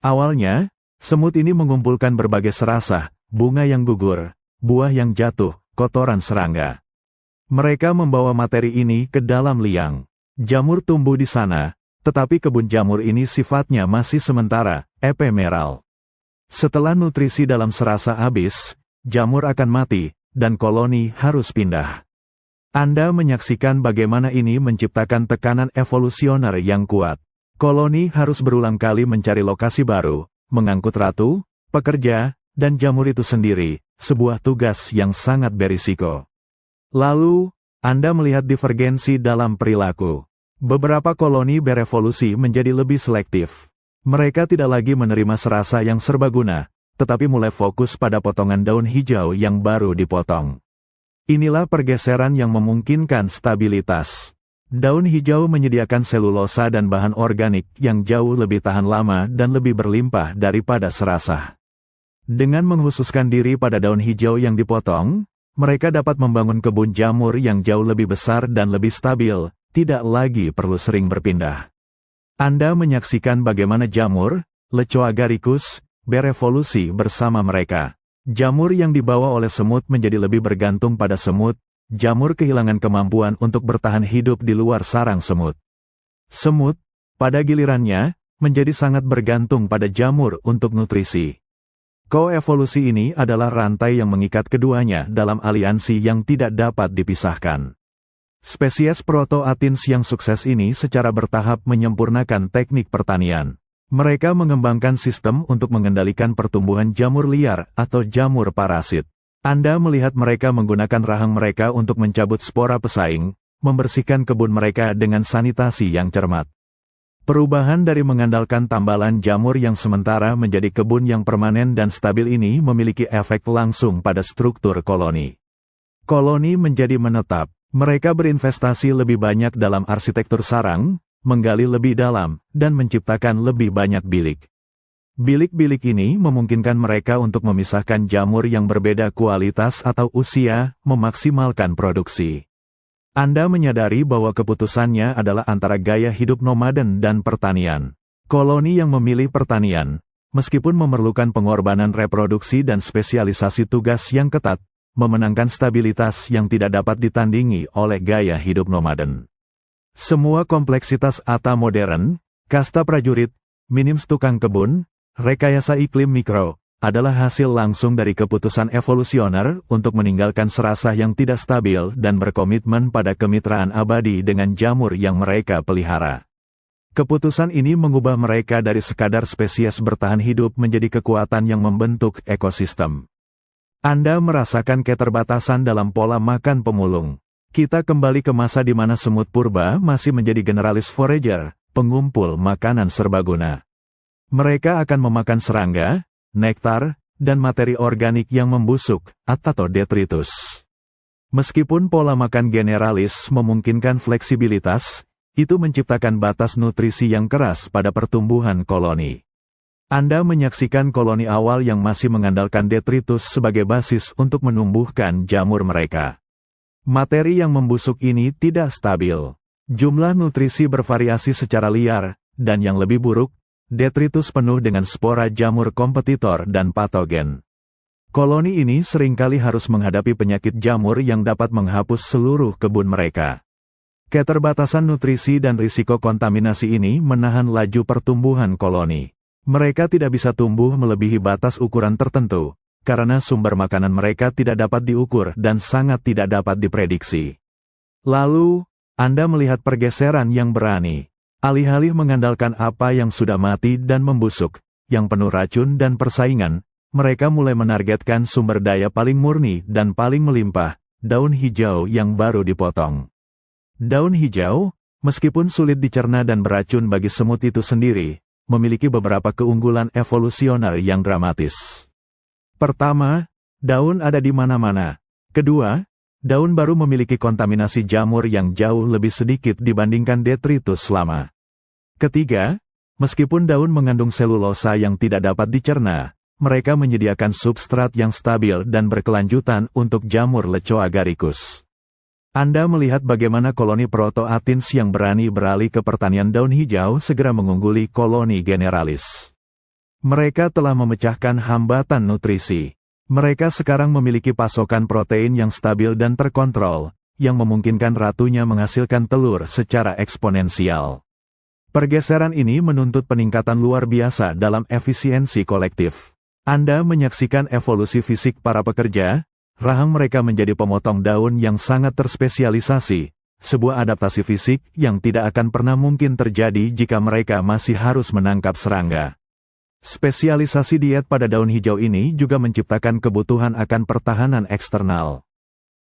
Awalnya, semut ini mengumpulkan berbagai serasah, bunga yang gugur, buah yang jatuh, kotoran serangga. Mereka membawa materi ini ke dalam liang. Jamur tumbuh di sana, tetapi kebun jamur ini sifatnya masih sementara, epemeral. Setelah nutrisi dalam serasa habis, jamur akan mati, dan koloni harus pindah. Anda menyaksikan bagaimana ini menciptakan tekanan evolusioner yang kuat. Koloni harus berulang kali mencari lokasi baru, mengangkut ratu, pekerja, dan jamur itu sendiri, sebuah tugas yang sangat berisiko. Lalu, Anda melihat divergensi dalam perilaku. Beberapa koloni berevolusi menjadi lebih selektif. Mereka tidak lagi menerima serasa yang serbaguna, tetapi mulai fokus pada potongan daun hijau yang baru dipotong. Inilah pergeseran yang memungkinkan stabilitas. Daun hijau menyediakan selulosa dan bahan organik yang jauh lebih tahan lama dan lebih berlimpah daripada serasa. Dengan menghususkan diri pada daun hijau yang dipotong, mereka dapat membangun kebun jamur yang jauh lebih besar dan lebih stabil, tidak lagi perlu sering berpindah. Anda menyaksikan bagaimana jamur, Lecho agaricus, berevolusi bersama mereka. Jamur yang dibawa oleh semut menjadi lebih bergantung pada semut, jamur kehilangan kemampuan untuk bertahan hidup di luar sarang semut. Semut, pada gilirannya, menjadi sangat bergantung pada jamur untuk nutrisi. Koevolusi ini adalah rantai yang mengikat keduanya dalam aliansi yang tidak dapat dipisahkan. Spesies Proto-Athens yang sukses ini secara bertahap menyempurnakan teknik pertanian. Mereka mengembangkan sistem untuk mengendalikan pertumbuhan jamur liar atau jamur parasit. Anda melihat mereka menggunakan rahang mereka untuk mencabut spora pesaing, membersihkan kebun mereka dengan sanitasi yang cermat. Perubahan dari mengandalkan tambalan jamur yang sementara menjadi kebun yang permanen dan stabil ini memiliki efek langsung pada struktur koloni. Koloni menjadi menetap. Mereka berinvestasi lebih banyak dalam arsitektur sarang, menggali lebih dalam, dan menciptakan lebih banyak bilik. Bilik-bilik ini memungkinkan mereka untuk memisahkan jamur yang berbeda kualitas atau usia, memaksimalkan produksi. Anda menyadari bahwa keputusannya adalah antara gaya hidup nomaden dan pertanian. Koloni yang memilih pertanian, meskipun memerlukan pengorbanan reproduksi dan spesialisasi tugas yang ketat, memenangkan stabilitas yang tidak dapat ditandingi oleh gaya hidup nomaden. Semua kompleksitas Ata modern, kasta prajurit, minims tukang kebun, rekayasa iklim mikro, adalah hasil langsung dari keputusan evolusioner untuk meninggalkan serasa yang tidak stabil dan berkomitmen pada kemitraan abadi dengan jamur yang mereka pelihara. Keputusan ini mengubah mereka dari sekadar spesies bertahan hidup menjadi kekuatan yang membentuk ekosistem. Anda merasakan keterbatasan dalam pola makan pemulung. Kita kembali ke masa di mana semut purba masih menjadi generalis forager, pengumpul makanan serbaguna. Mereka akan memakan serangga, nektar, dan materi organik yang membusuk, atau detritus. Meskipun pola makan generalis memungkinkan fleksibilitas, itu menciptakan batas nutrisi yang keras pada pertumbuhan koloni. Anda menyaksikan koloni awal yang masih mengandalkan detritus sebagai basis untuk menumbuhkan jamur mereka. Materi yang membusuk ini tidak stabil. Jumlah nutrisi bervariasi secara liar, dan yang lebih buruk, detritus penuh dengan spora jamur kompetitor dan patogen. Koloni ini seringkali harus menghadapi penyakit jamur yang dapat menghapus seluruh kebun mereka. Keterbatasan nutrisi dan risiko kontaminasi ini menahan laju pertumbuhan koloni. Mereka tidak bisa tumbuh melebihi batas ukuran tertentu, karena sumber makanan mereka tidak dapat diukur dan sangat tidak dapat diprediksi. Lalu, Anda melihat pergeseran yang berani. Alih-alih mengandalkan apa yang sudah mati dan membusuk, yang penuh racun dan persaingan, mereka mulai menargetkan sumber daya paling murni dan paling melimpah, daun hijau yang baru dipotong. Daun hijau, meskipun sulit dicerna dan beracun bagi semut itu sendiri, memiliki beberapa keunggulan evolusioner yang dramatis. Pertama, daun ada di mana-mana. Kedua, daun baru memiliki kontaminasi jamur yang jauh lebih sedikit dibandingkan detritus lama. Ketiga, meskipun daun mengandung selulosa yang tidak dapat dicerna, mereka menyediakan substrat yang stabil dan berkelanjutan untuk jamur Leco agaricus. Anda melihat bagaimana koloni proto-Athens yang berani beralih ke pertanian daun hijau segera mengungguli koloni generalis. Mereka telah memecahkan hambatan nutrisi. Mereka sekarang memiliki pasokan protein yang stabil dan terkontrol, yang memungkinkan ratunya menghasilkan telur secara eksponensial. Pergeseran ini menuntut peningkatan luar biasa dalam efisiensi kolektif. Anda menyaksikan evolusi fisik para pekerja. Rahang mereka menjadi pemotong daun yang sangat terspesialisasi, sebuah adaptasi fisik yang tidak akan pernah mungkin terjadi jika mereka masih harus menangkap serangga. Spesialisasi diet pada daun hijau ini juga menciptakan kebutuhan akan pertahanan eksternal.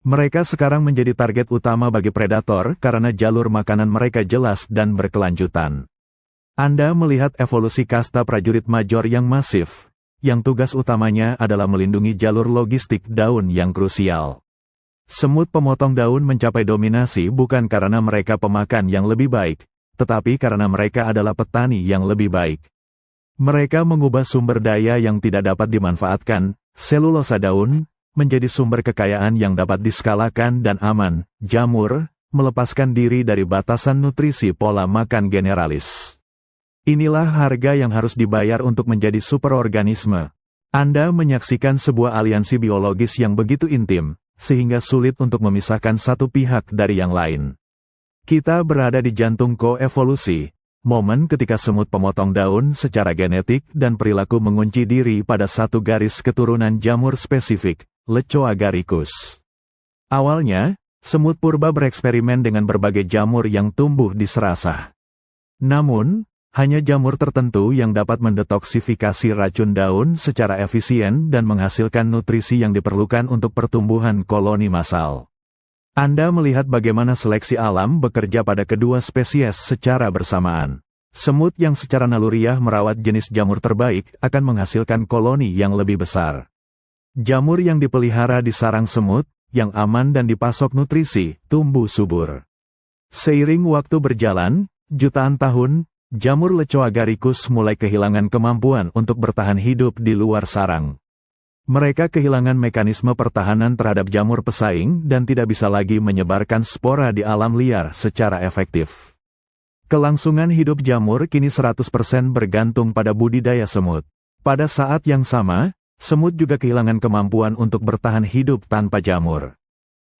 Mereka sekarang menjadi target utama bagi predator karena jalur makanan mereka jelas dan berkelanjutan. Anda melihat evolusi kasta prajurit major yang masif, yang tugas utamanya adalah melindungi jalur logistik daun yang krusial. Semut pemotong daun mencapai dominasi bukan karena mereka pemakan yang lebih baik, tetapi karena mereka adalah petani yang lebih baik. Mereka mengubah sumber daya yang tidak dapat dimanfaatkan, selulosa daun, menjadi sumber kekayaan yang dapat diskalakan dan aman. Jamur, melepaskan diri dari batasan nutrisi pola makan generalis. Inilah harga yang harus dibayar untuk menjadi superorganisme. Anda menyaksikan sebuah aliansi biologis yang begitu intim, sehingga sulit untuk memisahkan satu pihak dari yang lain. Kita berada di jantung koevolusi, momen ketika semut pemotong daun secara genetik dan perilaku mengunci diri pada satu garis keturunan jamur spesifik, Leco agaricus. Awalnya, semut purba bereksperimen dengan berbagai jamur yang tumbuh di serasah. Namun, hanya jamur tertentu yang dapat mendetoksifikasi racun daun secara efisien dan menghasilkan nutrisi yang diperlukan untuk pertumbuhan koloni massal. Anda melihat bagaimana seleksi alam bekerja pada kedua spesies secara bersamaan. Semut yang secara naluriah merawat jenis jamur terbaik akan menghasilkan koloni yang lebih besar. Jamur yang dipelihara di sarang semut, yang aman dan dipasok nutrisi, tumbuh subur. Seiring waktu berjalan, jutaan tahun, jamur Leco agaricus mulai kehilangan kemampuan untuk bertahan hidup di luar sarang. Mereka kehilangan mekanisme pertahanan terhadap jamur pesaing dan tidak bisa lagi menyebarkan spora di alam liar secara efektif. Kelangsungan hidup jamur kini 100% bergantung pada budidaya semut. Pada saat yang sama, semut juga kehilangan kemampuan untuk bertahan hidup tanpa jamur.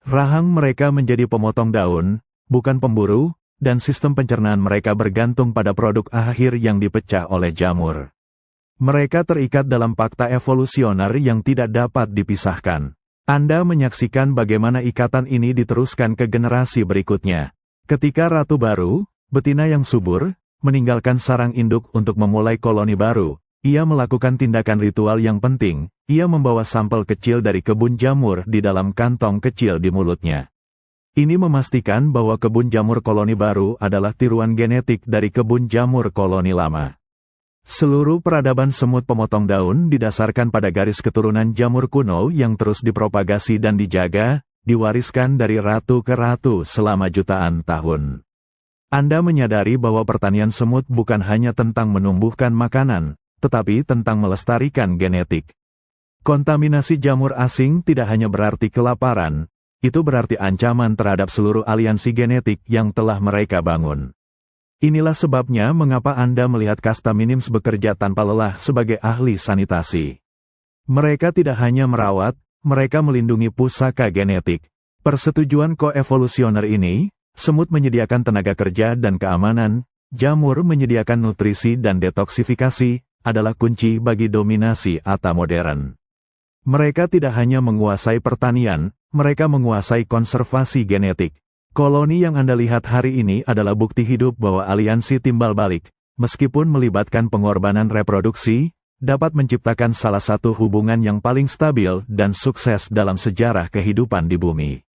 Rahang mereka menjadi pemotong daun, bukan pemburu, dan sistem pencernaan mereka bergantung pada produk akhir yang dipecah oleh jamur. Mereka terikat dalam fakta evolusioner yang tidak dapat dipisahkan. Anda menyaksikan bagaimana ikatan ini diteruskan ke generasi berikutnya. Ketika ratu baru, betina yang subur, meninggalkan sarang induk untuk memulai koloni baru, ia melakukan tindakan ritual yang penting. Ia membawa sampel kecil dari kebun jamur di dalam kantong kecil di mulutnya. Ini memastikan bahwa kebun jamur koloni baru adalah tiruan genetik dari kebun jamur koloni lama. Seluruh peradaban semut pemotong daun didasarkan pada garis keturunan jamur kuno yang terus dipropagasi dan dijaga, diwariskan dari ratu ke ratu selama jutaan tahun. Anda menyadari bahwa pertanian semut bukan hanya tentang menumbuhkan makanan, tetapi tentang melestarikan genetik. Kontaminasi jamur asing tidak hanya berarti kelaparan, itu berarti ancaman terhadap seluruh aliansi genetik yang telah mereka bangun. Inilah sebabnya mengapa Anda melihat kasta minims bekerja tanpa lelah sebagai ahli sanitasi. Mereka tidak hanya merawat, mereka melindungi pusaka genetik. Persetujuan koevolusioner ini, semut menyediakan tenaga kerja dan keamanan, jamur menyediakan nutrisi dan detoksifikasi, adalah kunci bagi dominasi Ata modern. Mereka tidak hanya menguasai pertanian, mereka menguasai konservasi genetik. Koloni yang Anda lihat hari ini adalah bukti hidup bahwa aliansi timbal balik, meskipun melibatkan pengorbanan reproduksi, dapat menciptakan salah satu hubungan yang paling stabil dan sukses dalam sejarah kehidupan di bumi.